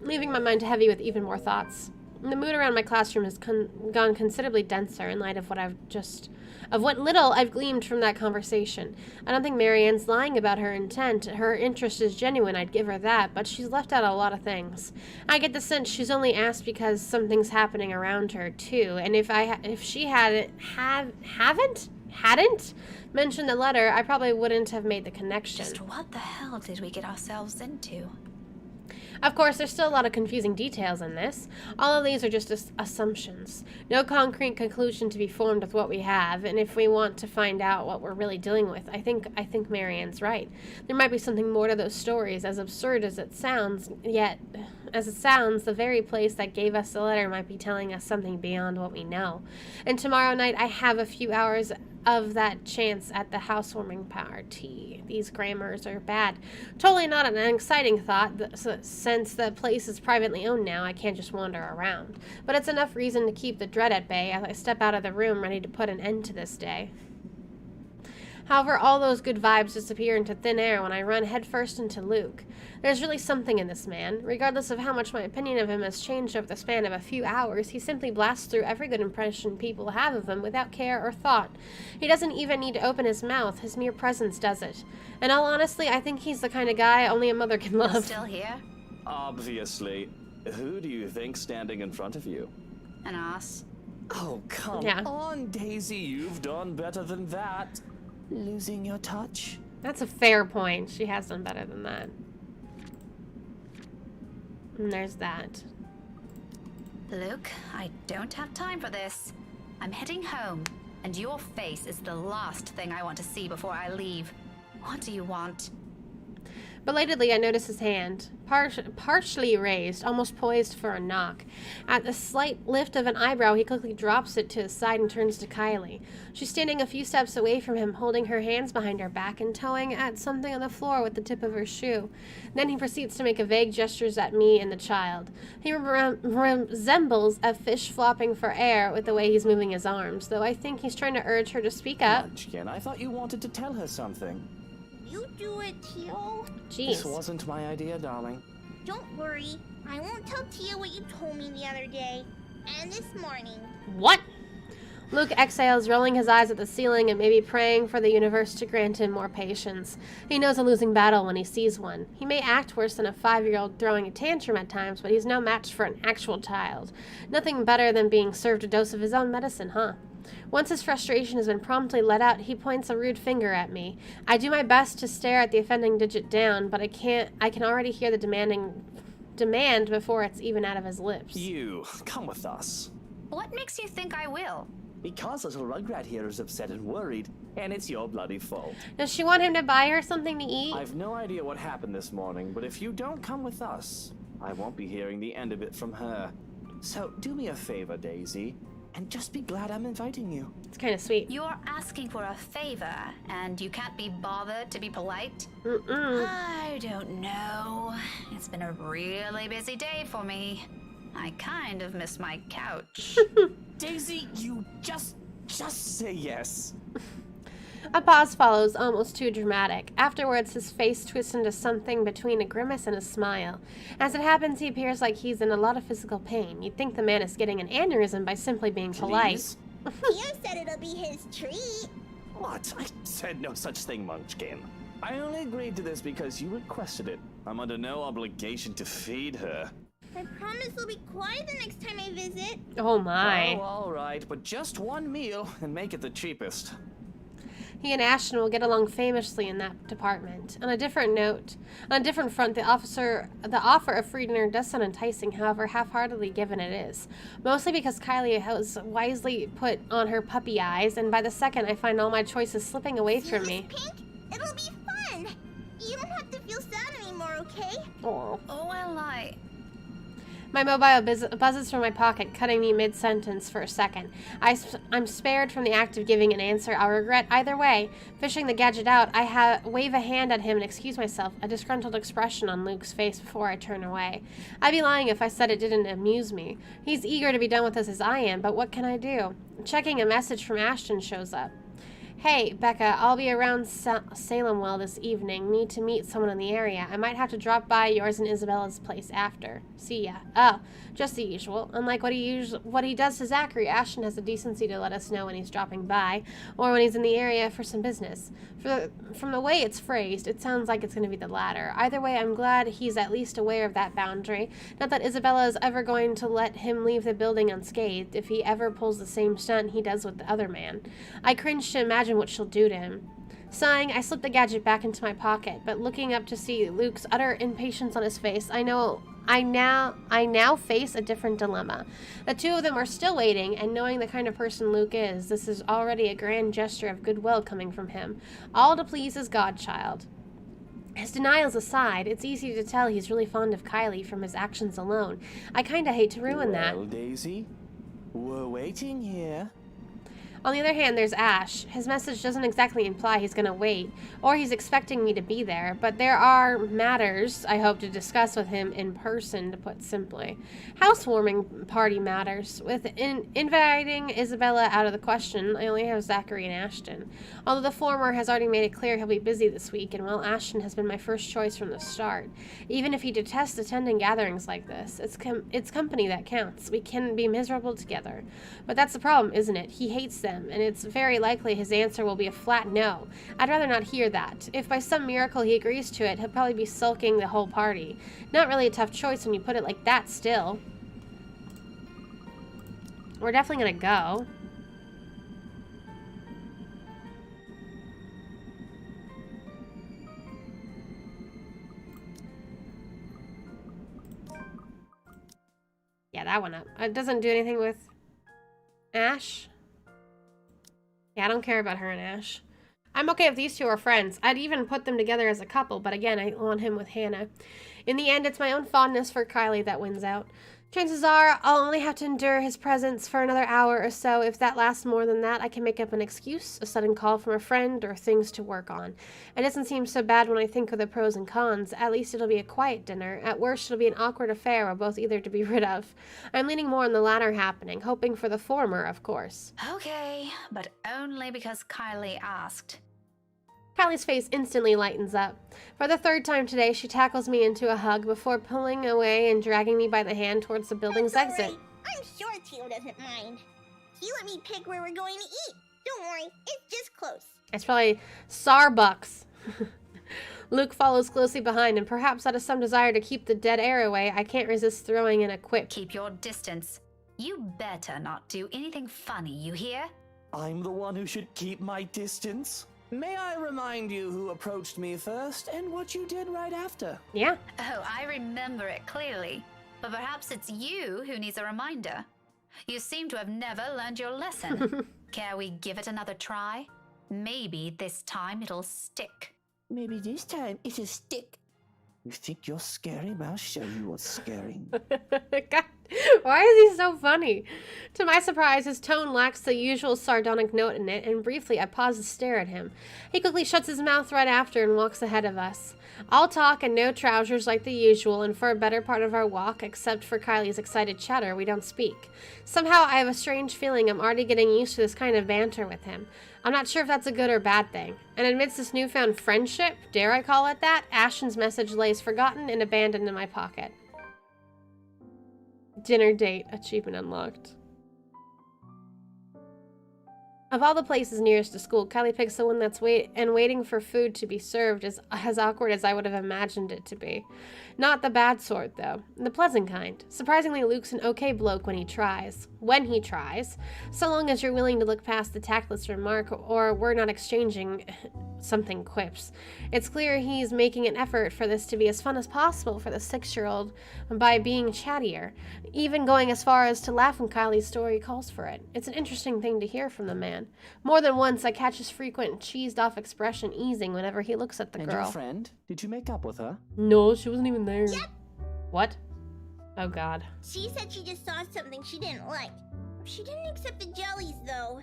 Leaving my mind heavy with even more thoughts. The mood around my classroom has gone considerably denser in light of what little I've gleaned from that conversation. I don't think Marianne's lying about her intent. Her interest is genuine, I'd give her that, but she's left out a lot of things. I get the sense she's only asked because something's happening around her too, and if she hadn't mentioned the letter, I probably wouldn't have made the connection. Just what the hell did we get ourselves into? Of course, there's still a lot of confusing details in this. All of these are just assumptions. No concrete conclusion to be formed with what we have, and if we want to find out what we're really dealing with, I think Marianne's right. There might be something more to those stories, as absurd as it sounds, yet as it sounds, the very place that gave us the letter might be telling us something beyond what we know. And tomorrow night I have a few hours of that chance at the housewarming party. These grammars are bad. Totally not an exciting thought, since the place is privately owned now, I can't just wander around. But it's enough reason to keep the dread at bay as I step out of the room ready to put an end to this day. However, all those good vibes disappear into thin air when I run headfirst into Luke. There's really something in this man. Regardless of how much my opinion of him has changed over the span of a few hours, he simply blasts through every good impression people have of him without care or thought. He doesn't even need to open his mouth. His mere presence does it. And all honestly, I think he's the kind of guy only a mother can love. Still here? Obviously. Who do you think standing in front of you? An ass. Oh, come Yeah. on, Daisy. You've done better than that. Losing your touch? That's a fair point. She has done better than that. And there's that. Luke, I don't have time for this. I'm heading home, and your face is the last thing I want to see before I leave. What do you want? Belatedly, I notice his hand, partially raised, almost poised for a knock. At the slight lift of an eyebrow, he quickly drops it to his side and turns to Kylie. She's standing a few steps away from him, holding her hands behind her back and towing at something on the floor with the tip of her shoe. Then he proceeds to make a vague gestures at me and the child. He resembles a fish flopping for air with the way he's moving his arms, though I think he's trying to urge her to speak up. Munchkin, I thought you wanted to tell her something. You do it, Teal. Jeez. This wasn't my idea, darling. Don't worry. I won't tell Tia what you told me the other day. And this morning. What? Luke exhales, rolling his eyes at the ceiling and maybe praying for the universe to grant him more patience. He knows a losing battle when he sees one. He may act worse than a 5-year-old throwing a tantrum at times, but he's no match for an actual child. Nothing better than being served a dose of his own medicine, huh? Once his frustration has been promptly let out, he points a rude finger at me. I do my best to stare at the offending digit down, but I can already hear the demand before it's even out of his lips. You, come with us. What makes you think I will? Because little Rugrat here is upset and worried, and it's your bloody fault. Does she want him to buy her something to eat? I've no idea what happened this morning, but if you don't come with us, I won't be hearing the end of it from her. So do me a favor, Daisy, and just be glad I'm inviting you. It's kind of sweet. You're asking for a favor, and you can't be bothered to be polite? Mm-mm. I don't know. It's been a really busy day for me. I kind of miss my couch. Daisy, you just say yes. A pause follows, almost too dramatic. Afterwards, his face twists into something between a grimace and a smile. As it happens, he appears like he's in a lot of physical pain. You'd think the man is getting an aneurysm by simply being polite. Tia said it'll be his treat. What? I said no such thing, Munchkin. I only agreed to this because you requested it. I'm under no obligation to feed her. I promise we'll be quiet the next time I visit. Oh my. Oh, all right, but just one meal and make it the cheapest. He and Ashton will get along famously in that department. On a different front, the offer of free dinner does sound enticing, however half-heartedly given it is. Mostly because Kylie has wisely put on her puppy eyes, and by the second I find all my choices slipping away from me. Miss Pink, it'll be fun. You don't have to feel sad anymore, okay? Oh. Oh, well, My mobile buzzes from my pocket, cutting me mid-sentence for a second. I'm spared from the act of giving an answer I'll regret either way. Fishing the gadget out, I wave a hand at him and excuse myself, a disgruntled expression on Luke's face before I turn away. I'd be lying if I said it didn't amuse me. He's eager to be done with this as I am, but what can I do? Checking a message from Ashton shows up. Hey, Becca, I'll be around Salemwell this evening. Need to meet someone in the area. I might have to drop by yours and Isabella's place after. See ya. Oh, just the usual. Unlike what he does to Zachary, Ashton has the decency to let us know when he's dropping by, or when he's in the area for some business. From the way it's phrased, it sounds like it's going to be the latter. Either way, I'm glad he's at least aware of that boundary. Not that Isabella is ever going to let him leave the building unscathed if he ever pulls the same stunt he does with the other man. I cringe to imagine what she'll do to him. Sighing, I slip the gadget back into my pocket, but looking up to see Luke's utter impatience on his face, I now face a different dilemma. The two of them are still waiting, and knowing the kind of person Luke is, this is already a grand gesture of goodwill coming from him, all to please his godchild. His denials aside, it's easy to tell he's really fond of Kylie from his actions alone. I kinda hate to ruin that. Well, Daisy, we're waiting here. On the other hand, there's Ash. His message doesn't exactly imply he's gonna wait, or he's expecting me to be there, but there are matters I hope to discuss with him in person, to put simply. Housewarming party matters. With inviting Isabella out of the question, I only have Zachary and Ashton. Although the former has already made it clear he'll be busy this week, and while Ashton has been my first choice from the start. Even if he detests attending gatherings like this, it's company that counts. We can be miserable together. But that's the problem, isn't it? He hates them, and it's very likely his answer will be a flat no. I'd rather not hear that. If by some miracle he agrees to it, he'll probably be sulking the whole party. Not really a tough choice when you put it like that still. We're definitely gonna go. Yeah, that one up. It doesn't do anything with Ash. Yeah, I don't care about her and Ash. I'm okay if these two are friends. I'd even put them together as a couple, but again, I want him with Hannah. In the end, it's my own fondness for Kylie that wins out. Chances are I'll only have to endure his presence for another hour or so. If that lasts more than that, I can make up an excuse, a sudden call from a friend, or things to work on. It doesn't seem so bad when I think of the pros and cons. At least it'll be a quiet dinner. At worst, it'll be an awkward affair we're both eager to be rid of. I'm leaning more on the latter happening, hoping for the former, of course. Okay, but only because Kylie asked. Kylie's face instantly lightens up. For the third time today, she tackles me into a hug before pulling away and dragging me by the hand towards the building's That's exit. all right. I'm sure Tio doesn't mind. He let me pick where we're going to eat. Don't worry, it's just close. It's probably Starbucks. Luke follows closely behind, and perhaps out of some desire to keep the dead air away, I can't resist throwing in a quip. Keep your distance. You better not do anything funny, you hear? I'm the one who should keep my distance. May I remind you who approached me first and what you did right after? Yeah. Oh, I remember it clearly. But perhaps it's you who needs a reminder. You seem to have never learned your lesson. Care we give it another try? Maybe this time it'll stick. Maybe this time it'll stick. You think you're scary? I'll show you what's scary. God, why is he so funny? To my surprise, his tone lacks the usual sardonic note in it, and briefly I pause to stare at him. He quickly shuts his mouth right after and walks ahead of us. All talk and no trousers like the usual, and for a better part of our walk, except for Kylie's excited chatter, we don't speak. Somehow I have a strange feeling I'm already getting used to this kind of banter with him. I'm not sure if that's a good or bad thing. And amidst this newfound friendship, dare I call it that, Ashton's message lays forgotten and abandoned in my pocket. Dinner date, achievement unlocked. Of all the places nearest to school, Kylie picks the one that's waiting for food to be served is as awkward as I would have imagined it to be. Not the bad sort, though. The pleasant kind. Surprisingly, Luke's an okay bloke when he tries. When he tries. So long as you're willing to look past the tactless remark or we're not exchanging something quips. It's clear he's making an effort for this to be as fun as possible for the 6-year-old by being chattier, even going as far as to laugh when Kylie's story calls for it. It's an interesting thing to hear from the man. More than once, I catch his frequent cheesed-off expression easing whenever he looks at the And girl. your friend? Did you make up with her? No, she wasn't even there. Yep. What? Oh, God. She said she just saw something she didn't like. She didn't accept the jellies, though.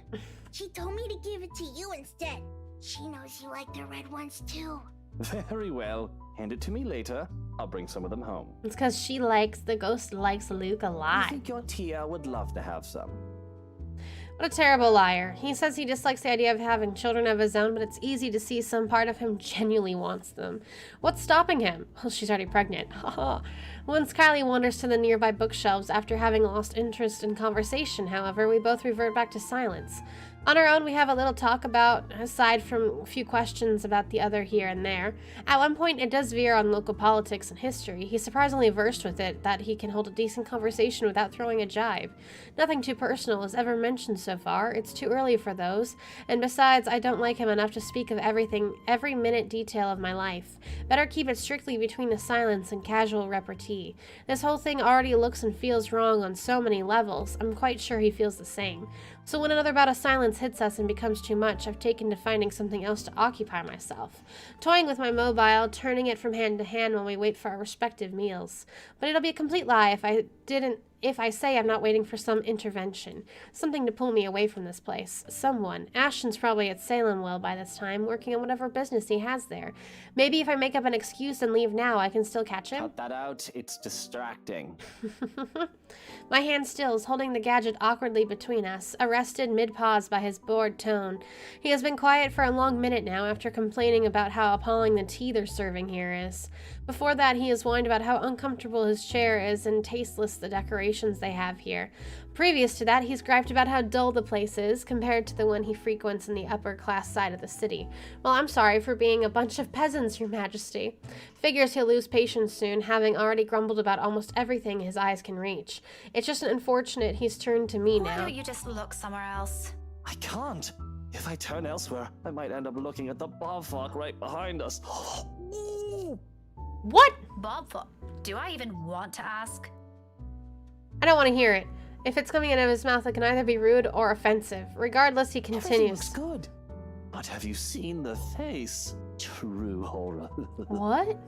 She told me to give it to you instead. She knows you like the red ones, too. Very well. Hand it to me later. I'll bring some of them home. It's because the ghost likes Luke a I lot. think your Tia would love to have some. What a terrible liar. He says he dislikes the idea of having children of his own, but it's easy to see some part of him genuinely wants them. What's stopping him? Well, she's already pregnant. Haha. Once Kylie wanders to the nearby bookshelves after having lost interest in conversation, however, we both revert back to silence. On our own, we have a little talk about, aside from a few questions about the other here and there. At one point, it does veer on local politics and history. He's surprisingly versed with it, that he can hold a decent conversation without throwing a jibe. Nothing too personal is ever mentioned so far. It's too early for those. And besides, I don't like him enough to speak of everything, every minute detail of my life. Better keep it strictly between the silence and casual repartee. This whole thing already looks and feels wrong on so many levels. I'm quite sure he feels the same. So when another bout of silence silence hits us and becomes too much, I've taken to finding something else to occupy myself. Toying with my mobile, turning it from hand to hand while we wait for our respective meals. But it'll be a complete lie if I say I'm not waiting for some intervention. Something to pull me away from this place. Someone. Ashton's probably at Salemville by this time, working on whatever business he has there. Maybe if I make up an excuse and leave now, I can still catch him? Cut that out. It's distracting. My hand stills, holding the gadget awkwardly between us, arrested mid-pause by his bored tone. He has been quiet for a long minute now after complaining about how appalling the tea they're serving here is. Before that, he has whined about how uncomfortable his chair is and tasteless the decorations they have here. Previous to that, he's griped about how dull the place is compared to the one he frequents in the upper-class side of the city. Well, I'm sorry for being a bunch of peasants, Your Majesty. Figures he'll lose patience soon, having already grumbled about almost everything his eyes can reach. It's just unfortunate he's turned to me now. Why don't you just look somewhere else? I can't. If I turn elsewhere, I might end up looking at the bobfuck right behind us. What? Bobfoot, do I even want to ask? I don't want to hear it. If it's coming out of his mouth, it can either be rude or offensive. Regardless, he Everything continues. looks good. But have you seen the face? True horror. What?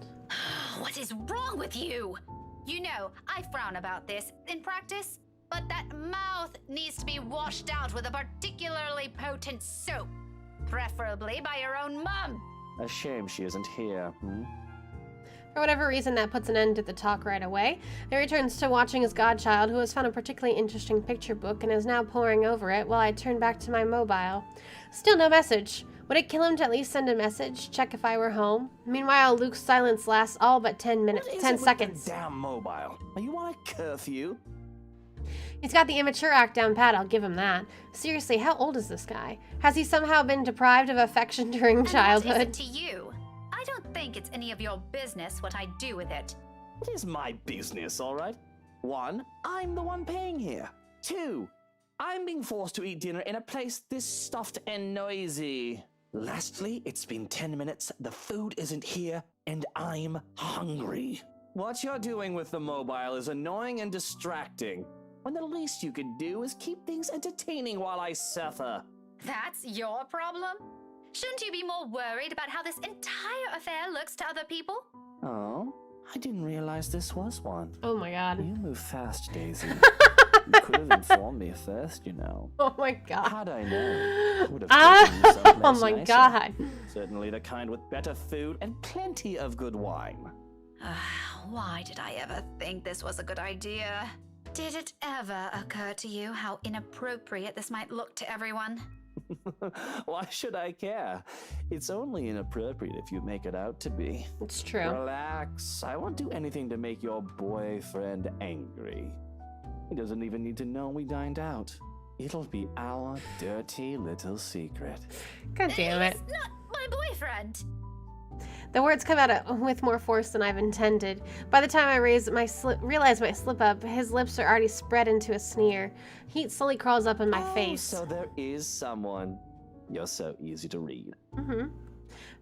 What is wrong with you? You know, I frown about this in practice, but that mouth needs to be washed out with a particularly potent soap. Preferably by your own mum. A shame she isn't here. For whatever reason, that puts an end to the talk right away. He returns to watching his godchild, who has found a particularly interesting picture book and is now poring over it while I turn back to my mobile. Still no message. Would it kill him to at least send a message, check if I were home? Meanwhile, Luke's silence lasts all but 10 minutes, What is 10 it with seconds. the damn mobile. Are you on a curfew? He's got the immature act down pat, I'll give him that. Seriously, how old is this guy? Has he somehow been deprived of affection during And what is childhood? it to you? I don't think it's any of your business what I do with it. It is my business, all right? 1, I'm the one paying here. 2, I'm being forced to eat dinner in a place this stuffed and noisy. Lastly, it's been 10 minutes, the food isn't here, and I'm hungry. What you're doing with the mobile is annoying and distracting, when the least you could do is keep things entertaining while I suffer. That's your problem? Shouldn't you be more worried about how this entire affair looks to other people? Oh, I didn't realize this was one. Oh my god. You move fast, Daisy. You could have informed me first, you know. Oh my god. Had I known, I would have taken you someplace Oh my nicer. god. Certainly the kind with better food and plenty of good wine. Why did I ever think this was a good idea? Did it ever occur to you how inappropriate this might look to everyone? Why should I care? It's only inappropriate if you make it out to be. It's true. Relax. I won't do anything to make your boyfriend angry. He doesn't even need to know we dined out. It'll be our dirty little secret. God damn it. He's not my boyfriend! The words come out with more force than I've intended. By the time I realize my slip up, his lips are already spread into a sneer. Heat slowly crawls up in my face. So there is someone. You're so easy to read.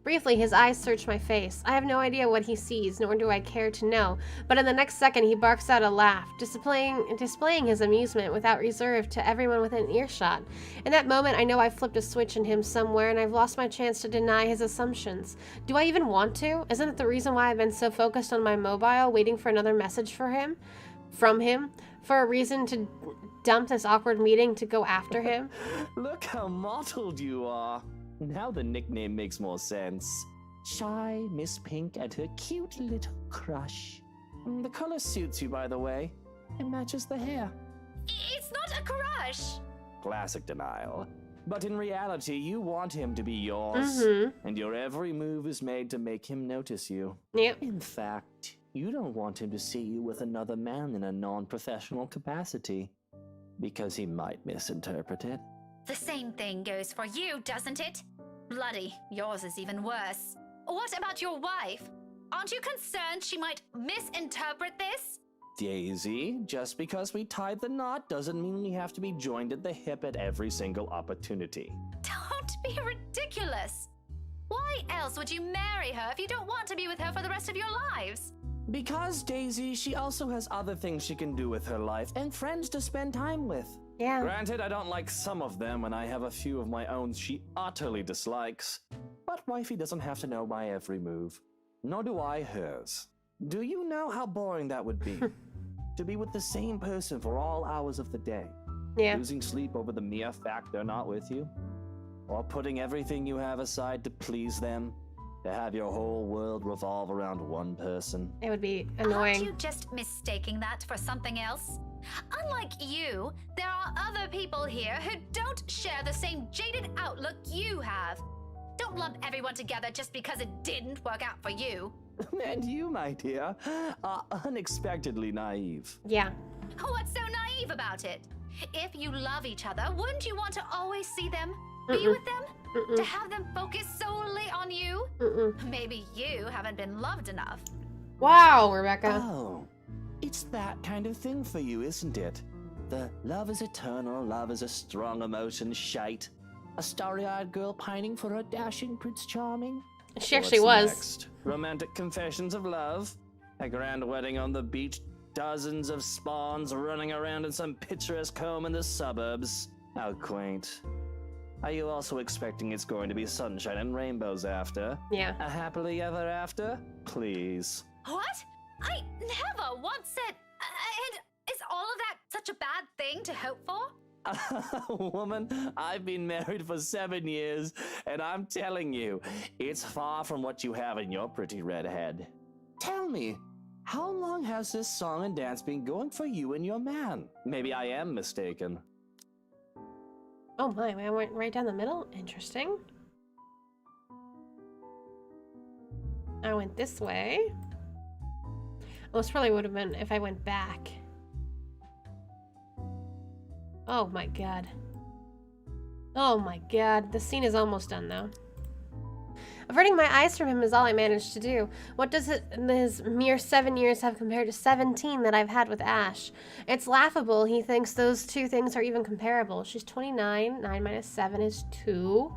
Briefly, his eyes search my face. I have no idea what he sees, nor do I care to know, but in the next second he barks out a laugh, displaying his amusement without reserve to everyone within earshot. In that moment, I know I've flipped a switch in him somewhere, and I've lost my chance to deny his assumptions. Do I even want to? Isn't it the reason why I've been so focused on my mobile, waiting for another message from him? For a reason to dump this awkward meeting to go after him? Look how mottled you are. Now the nickname makes more sense. Shy Miss Pink and her cute little crush. The color suits you, by the way. It matches the hair. It's not a crush! Classic denial. But in reality, you want him to be yours. And your every move is made to make him notice you. Yep. In fact, you don't want him to see you with another man in a non-professional capacity. Because he might misinterpret it. The same thing goes for you, doesn't it? Bloody, yours is even worse. What about your wife? Aren't you concerned she might misinterpret this? Daisy, just because we tied the knot doesn't mean we have to be joined at the hip at every single opportunity. Don't be ridiculous. Why else would you marry her if you don't want to be with her for the rest of your lives? Because, Daisy, she also has other things she can do with her life and friends to spend time with. Yeah. Granted, I don't like some of them, and I have a few of my own she utterly dislikes. But wifey doesn't have to know my every move. Nor do I hers. Do you know how boring that would be? To be with the same person for all hours of the day. Yeah. Losing sleep over the mere fact they're not with you? Or putting everything you have aside to please them? To have your whole world revolve around one person? It would be Aren't annoying. you just mistaking that for something else? Unlike you, there are other people here who don't share the same jaded outlook you have. Don't lump everyone together just because it didn't work out for you. And you, my dear, are unexpectedly naive. Yeah. What's so naive about it? If you love each other, wouldn't you want to always see them? Be Mm-mm. with them? To have them focus solely on you? Maybe you haven't been loved enough. Wow, Rebecca. Oh, it's that kind of thing for you, isn't it? The love is eternal, love is a strong emotion shite. A starry-eyed girl pining for her dashing Prince Charming? She actually What's was. next? Romantic confessions of love? A grand wedding on the beach? Dozens of spawns running around in some picturesque home in the suburbs? How quaint. Are you also expecting it's going to be sunshine and rainbows after? Yeah. A happily ever after? Please. What? I never once said. And is all of that such a bad thing to hope for? Woman, I've been married for 7 years, and I'm telling you, it's far from what you have in your pretty red head. Tell me, how long has this song and dance been going for you and your man? Maybe I am mistaken. Oh my, I went right down the middle? Interesting. I went this way. Oh, this probably would have been if I went back. Oh my god. Oh my god. The scene is almost done though. Averting my eyes from him is all I managed to do. What does his mere 7 years have compared to 17 that I've had with Ash? It's laughable he thinks those two things are even comparable. She's 29, 9 minus 7 is 2.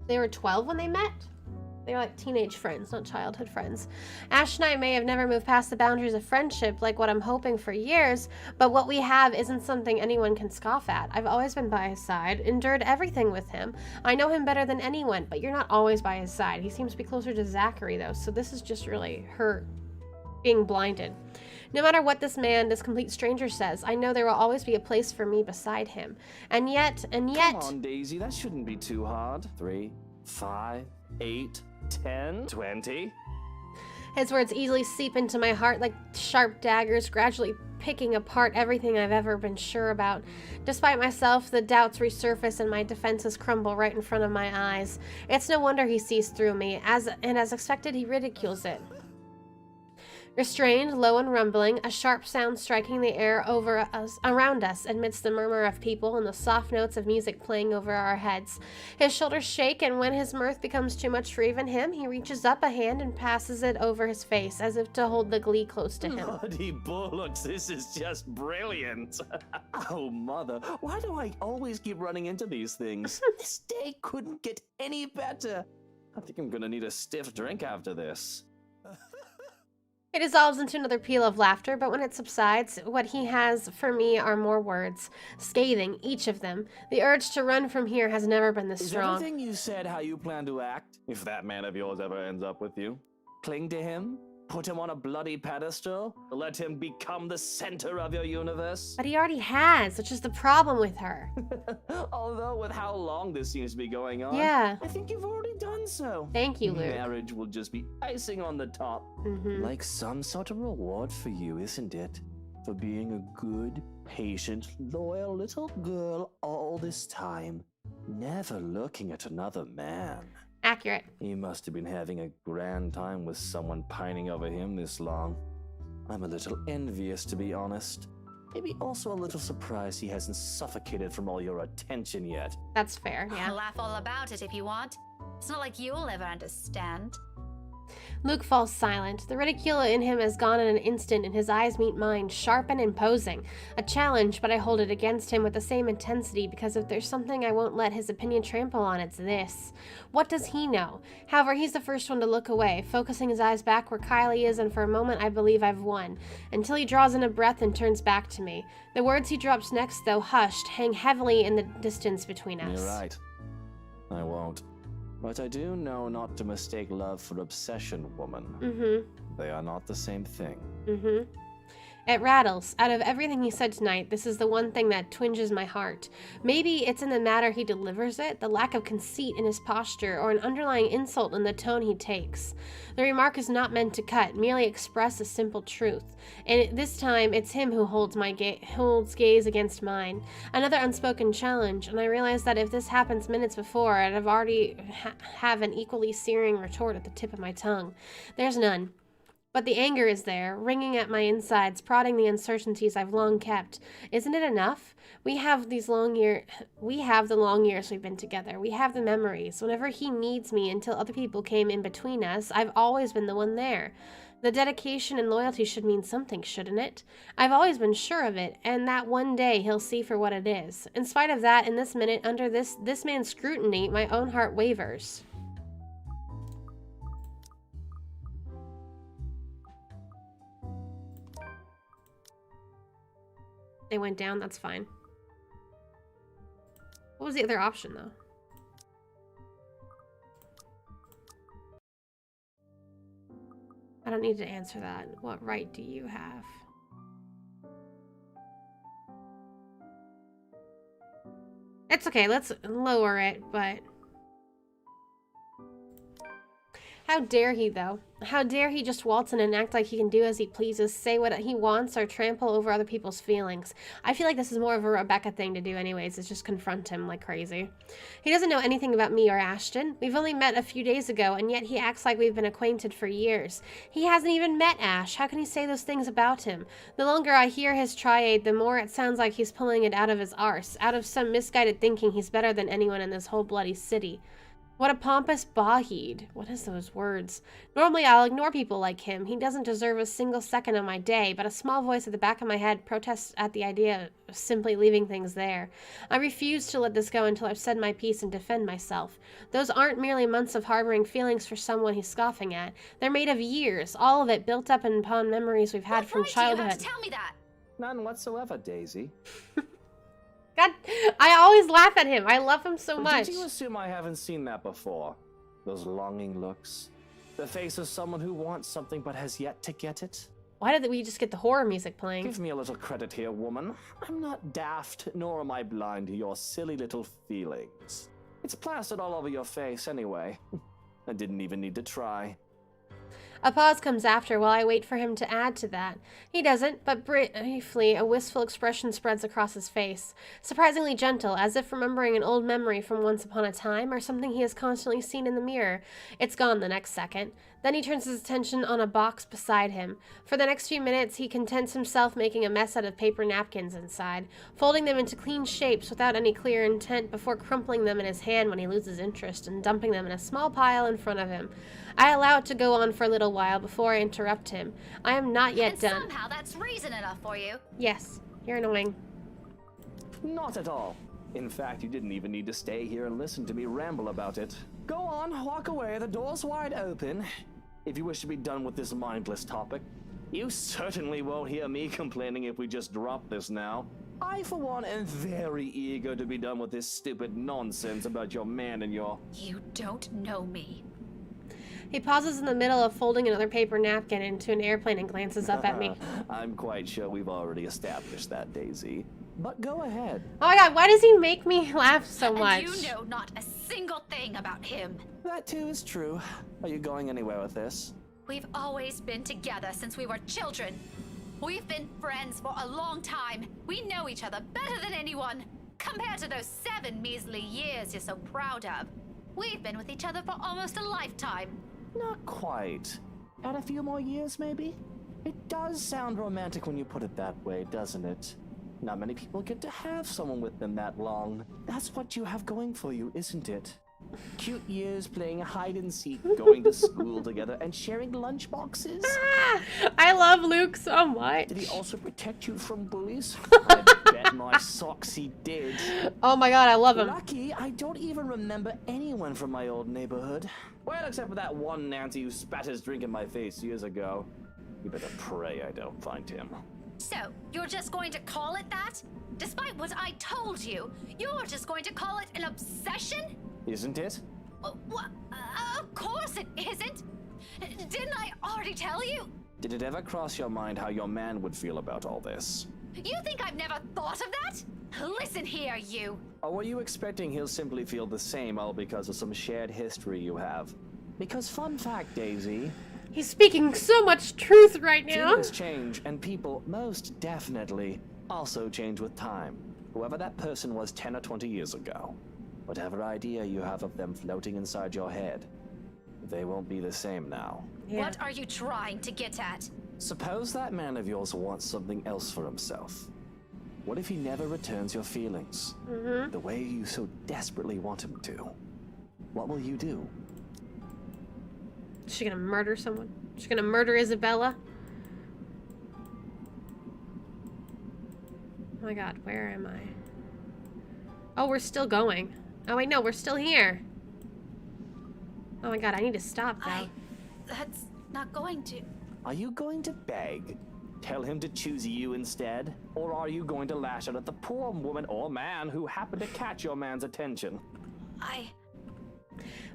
They were 12 when they met? They were like teenage friends, not childhood friends. Ash and I may have never moved past the boundaries of friendship like what I'm hoping for years, but what we have isn't something anyone can scoff at. I've always been by his side, endured everything with him. I know him better than anyone, but you're not always by his side. He seems to be closer to Zachary, though, so this is just really her being blinded. No matter what this man, this complete stranger says, I know there will always be a place for me beside him. And yet... Come on, Daisy, that shouldn't be too hard. 3, 5, 8... 10, 20. His words easily seep into my heart like sharp daggers, gradually picking apart everything I've ever been sure about. Despite myself, the doubts resurface and my defenses crumble right in front of my eyes. It's no wonder he sees through me, as expected, he ridicules it. Restrained, low and rumbling, a sharp sound striking the air around us amidst the murmur of people and the soft notes of music playing over our heads. His shoulders shake, and when his mirth becomes too much for even him, he reaches up a hand and passes it over his face, as if to hold the glee close to him. Bloody bullocks, this is just brilliant. Oh, mother, why do I always keep running into these things? This day couldn't get any better. I think I'm gonna need a stiff drink after this. It dissolves into another peal of laughter, but when it subsides, what he has for me are more words. Scathing, each of them. The urge to run from here has never been this strong. Is everything you said how you plan to act, if that man of yours ever ends up with you? Cling to him? Put him on a bloody pedestal? Let him become the center of your universe? But he already has, which is the problem with her. Although with how long this seems to be going on, Yeah. I think you've already done so. Thank you, Luke. Marriage will just be icing on the top. Like some sort of reward for you, isn't it? For being a good, patient, loyal little girl all this time, never looking at another man. Accurate. He must have been having a grand time with someone pining over him this long. I'm a little envious, to be honest. Maybe also a little surprised he hasn't suffocated from all your attention yet. That's fair, yeah. Laugh all about it if you want. It's not like you'll ever understand. Luke falls silent. The ridicule in him has gone in an instant, and his eyes meet mine, sharp and imposing. A challenge, but I hold it against him with the same intensity, because if there's something I won't let his opinion trample on, it's this. What does he know? However, he's the first one to look away, focusing his eyes back where Kylie is, and for a moment I believe I've won, until he draws in a breath and turns back to me. The words he drops next, though hushed, hang heavily in the distance between us. You're right. I won't. But I do know not to mistake love for obsession, woman. Mm-hmm. They are not the same thing. Mm-hmm. It rattles. Out of everything he said tonight, this is the one thing that twinges my heart. Maybe it's in the manner he delivers it, the lack of conceit in his posture, or an underlying insult in the tone he takes. The remark is not meant to cut, merely express a simple truth. And this time, it's him who holds gaze against mine. Another unspoken challenge, and I realize that if this happens minutes before, I'd have already have an equally searing retort at the tip of my tongue. There's none. But the anger is there, ringing at my insides, prodding the uncertainties I've long kept. Isn't it enough? We have the long years we've been together. We have the memories. Whenever he needs me, until other people came in between us, I've always been the one there. The dedication and loyalty should mean something, shouldn't it? I've always been sure of it, and that one day he'll see for what it is. In spite of that, in this minute, under this man's scrutiny, my own heart wavers. They went down, that's fine. What was the other option, though? I don't need to answer that. What right do you have? It's okay, let's lower it, but... How dare he, though? How dare he just waltz in and act like he can do as he pleases, say what he wants, or trample over other people's feelings? I feel like this is more of a Rebecca thing to do anyways, is just confront him like crazy. He doesn't know anything about me or Ashton. We've only met a few days ago, and yet he acts like we've been acquainted for years. He hasn't even met Ash. How can he say those things about him? The longer I hear his tirade, the more it sounds like he's pulling it out of his arse, out of some misguided thinking he's better than anyone in this whole bloody city. What a pompous Bahid. What is those words? Normally I'll ignore people like him. He doesn't deserve a single second of my day, but a small voice at the back of my head protests at the idea of simply leaving things there. I refuse to let this go until I've said my piece and defend myself. Those aren't merely months of harboring feelings for someone he's scoffing at. They're made of years, all of it built up upon memories we've had from childhood. You have to tell me that. None whatsoever, Daisy. God, I always laugh at him. I love him so much. Did you assume I haven't seen that before? Those longing looks? The face of someone who wants something but has yet to get it? Why did we just get the horror music playing? Give me a little credit here, woman. I'm not daft, nor am I blind to your silly little feelings. It's plastered all over your face anyway. I didn't even need to try. A pause comes after while I wait for him to add to that. He doesn't, but briefly a wistful expression spreads across his face. Surprisingly gentle, as if remembering an old memory from once upon a time or something he has constantly seen in the mirror. It's gone the next second. Then he turns his attention on a box beside him. For the next few minutes, he contents himself making a mess out of paper napkins inside, folding them into clean shapes without any clear intent before crumpling them in his hand when he loses interest and dumping them in a small pile in front of him. I allow it to go on for a little while before I interrupt him. I am not yet done. And somehow that's reason enough for you. Yes, you're annoying. Not at all. In fact, you didn't even need to stay here and listen to me ramble about it. Go on, walk away, the door's wide open. If you wish to be done with this mindless topic. You certainly won't hear me complaining if we just drop this now. I, for one, am very eager to be done with this stupid nonsense about your man and your... You don't know me. He pauses in the middle of folding another paper napkin into an airplane and glances up at me. I'm quite sure we've already established that, Daisy. But go ahead. Oh my god, why does he make me laugh so much? And you know not a single thing about him. That too is true. Are you going anywhere with this? We've always been together since we were children. We've been friends for a long time. We know each other better than anyone. Compared to those 7 measly years you're so proud of. We've been with each other for almost a lifetime. Not quite. Add a few more years, maybe? It does sound romantic when you put it that way, doesn't it? Not many people get to have someone with them that long. That's what you have going for you, isn't it? Cute years playing hide and seek, going to school together, and sharing lunch boxes? I love Luke so much. Did he also protect you from bullies? I bet my socks he did. Oh my god, I love him. Lucky, I don't even remember anyone from my old neighborhood. Well, except for that one Nancy who spat his drink in my face years ago. You better pray I don't find him. So, you're just going to call it that? Despite what I told you, you're just going to call it an obsession? Isn't it? What? Of course it isn't. Didn't I already tell you? Did it ever cross your mind how your man would feel about all this? You think I've never thought of that? Listen here, you. Or were you expecting he'll simply feel the same all because of some shared history you have? Because fun fact, Daisy, He's speaking so much truth right now. humans change, and people, most definitely, also change with time. Whoever that person was 10 or 20 years ago. Whatever idea you have of them floating inside your head, they won't be the same now. Yeah. What are you trying to get at? Suppose that man of yours wants something else for himself. What if he never returns your feelings? The way you so desperately want him to? What will you do? Is she gonna murder someone? Is she gonna murder Isabella? Oh my god, where am I? Oh, we're still going. Oh wait, no, we're still here. Oh my god, I need to stop though. That's not going to. Are you going to beg? Tell him to choose you instead? Or are you going to lash out at the poor woman or man who happened to catch your man's attention?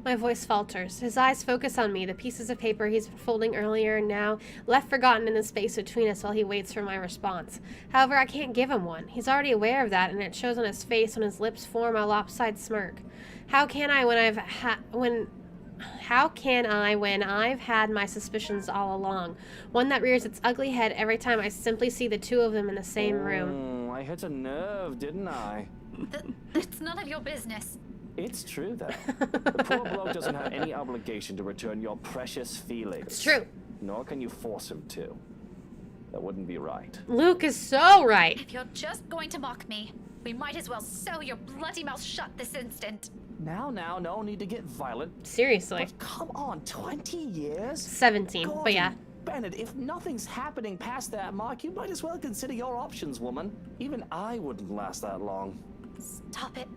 My voice falters. His eyes focus on me, the pieces of paper he's been folding earlier and now left forgotten in the space between us while he waits for my response. However, I can't give him one. He's already aware of that, and it shows on his face when his lips form a lopsided smirk. How can I when I've had my suspicions all along? One that rears its ugly head every time I simply see the two of them in the same room. I hit a nerve, didn't I? It's none of your business. It's true, though. The poor bloke doesn't have any obligation to return your precious feelings. It's true. Nor can you force him to. That wouldn't be right. Luke is so right. If you're just going to mock me, we might as well sew your bloody mouth shut this instant. Now, no need to get violent. Seriously. But come on, 20 years? 17, Gordon, but yeah. Bennett, if nothing's happening past that mark, you might as well consider your options, woman. Even I wouldn't last that long. Stop it.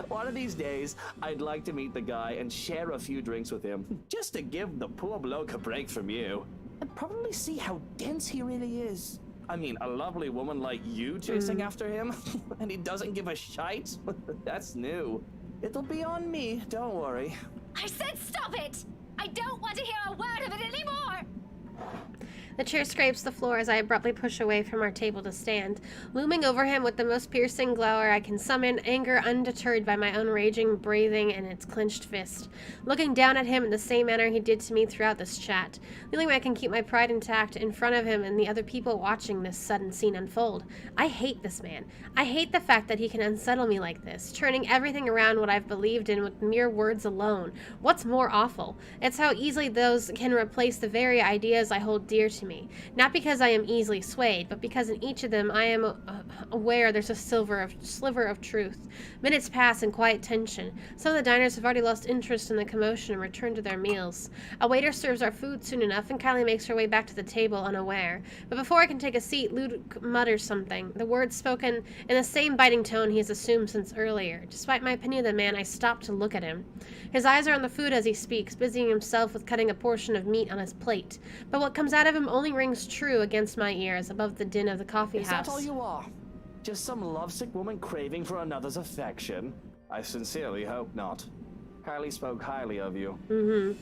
One of these days, I'd like to meet the guy and share a few drinks with him, just to give the poor bloke a break from you. And probably see how dense he really is. I mean, a lovely woman like you chasing after him, and he doesn't give a shite? That's new. It'll be on me, don't worry. I said stop it! I don't want to hear a word of it anymore! The chair scrapes the floor as I abruptly push away from our table to stand. Looming over him with the most piercing glower I can summon, anger undeterred by my own raging breathing and its clenched fist. Looking down at him in the same manner he did to me throughout this chat. The only way I can keep my pride intact in front of him and the other people watching this sudden scene unfold. I hate this man. I hate the fact that he can unsettle me like this, turning everything around what I've believed in with mere words alone. What's more awful? It's how easily those can replace the very ideas I hold dear to me. Not because I am easily swayed, but because in each of them I am aware there's a sliver of truth. Minutes pass in quiet tension. Some of the diners have already lost interest in the commotion and returned to their meals. A waiter serves our food soon enough, and Kylie makes her way back to the table unaware. But before I can take a seat, Luke mutters something, the words spoken in the same biting tone he has assumed since earlier. Despite my opinion of the man, I stop to look at him. His eyes are on the food as he speaks, busying himself with cutting a portion of meat on his plate. But what comes out of him only rings true against my ears above the din of the coffee Is house. that all you are? Just some lovesick woman craving for another's affection? I sincerely hope not. Kylie spoke highly of you.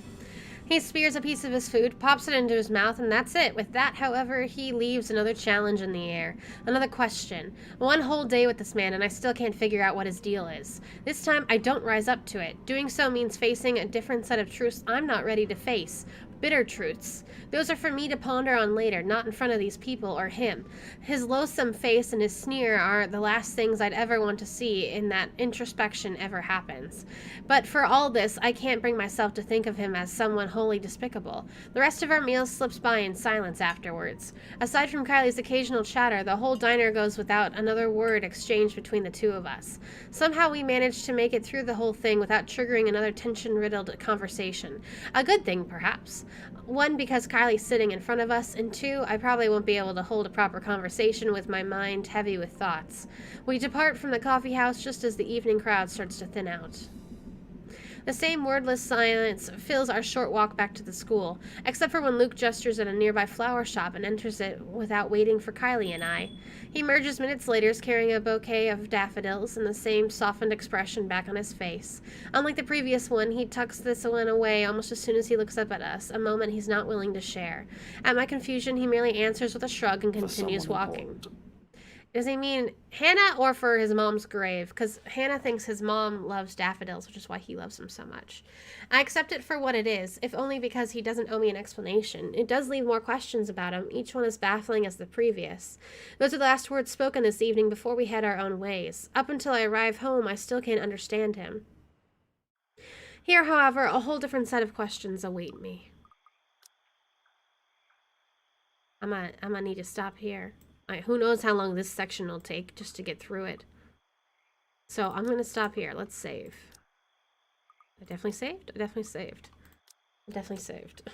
He spears a piece of his food, pops it into his mouth, and that's it. With that, however, he leaves another challenge in the air. Another question. One whole day with this man, and I still can't figure out what his deal is. This time, I don't rise up to it. Doing so means facing a different set of truths I'm not ready to face. Bitter truths. Those are for me to ponder on later, not in front of these people or him. His loathsome face and his sneer are the last things I'd ever want to see in that introspection ever happens. But for all this, I can't bring myself to think of him as someone wholly despicable. The rest of our meal slips by in silence afterwards. Aside from Kylie's occasional chatter, the whole diner goes without another word exchanged between the two of us. Somehow we managed to make it through the whole thing without triggering another tension-riddled conversation. A good thing, perhaps. One, because Kylie's sitting in front of us, and two, I probably won't be able to hold a proper conversation with my mind heavy with thoughts. We depart from the coffee house just as the evening crowd starts to thin out. The same wordless silence fills our short walk back to the school, except for when Luke gestures at a nearby flower shop and enters it without waiting for Kylie and I. He emerges minutes later carrying a bouquet of daffodils and the same softened expression back on his face. Unlike the previous one, he tucks this one away almost as soon as he looks up at us, a moment he's not willing to share. At my confusion, he merely answers with a shrug and continues walking. Important. Does he mean Hannah or for his mom's grave? Because Hannah thinks his mom loves daffodils, which is why he loves them so much. I accept it for what it is, if only because he doesn't owe me an explanation. It does leave more questions about him, each one as baffling as the previous. Those are the last words spoken this evening before we head our own ways. Up until I arrive home, I still can't understand him. Here, however, a whole different set of questions await me. I'm gonna need to stop here. Who knows how long this section will take just to get through it. So I'm going to stop here. Let's save. I definitely saved? I definitely saved. I definitely saved.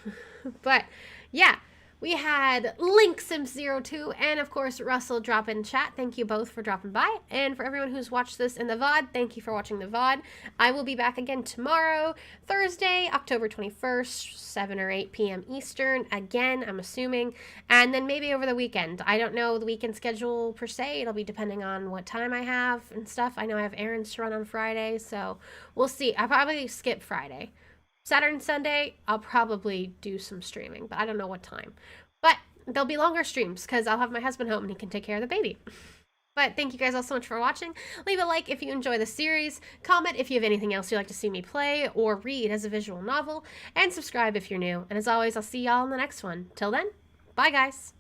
But, yeah. We had LinkSim02 and, of course, Russell drop in chat. Thank you both for dropping by. And for everyone who's watched this in the VOD, thank you for watching the VOD. I will be back again tomorrow, Thursday, October 21st, 7 or 8 p.m. Eastern. Again, I'm assuming. And then maybe over the weekend. I don't know the weekend schedule per se. It'll be depending on what time I have and stuff. I know I have errands to run on Friday, so we'll see. I'll probably skip Friday. Saturday and Sunday, I'll probably do some streaming, but I don't know what time. But there'll be longer streams because I'll have my husband home and he can take care of the baby. But thank you guys all so much for watching. Leave a like if you enjoy the series, comment if you have anything else you'd like to see me play or read as a visual novel, and subscribe if you're new. And as always, I'll see y'all in the next one. Till then, bye guys!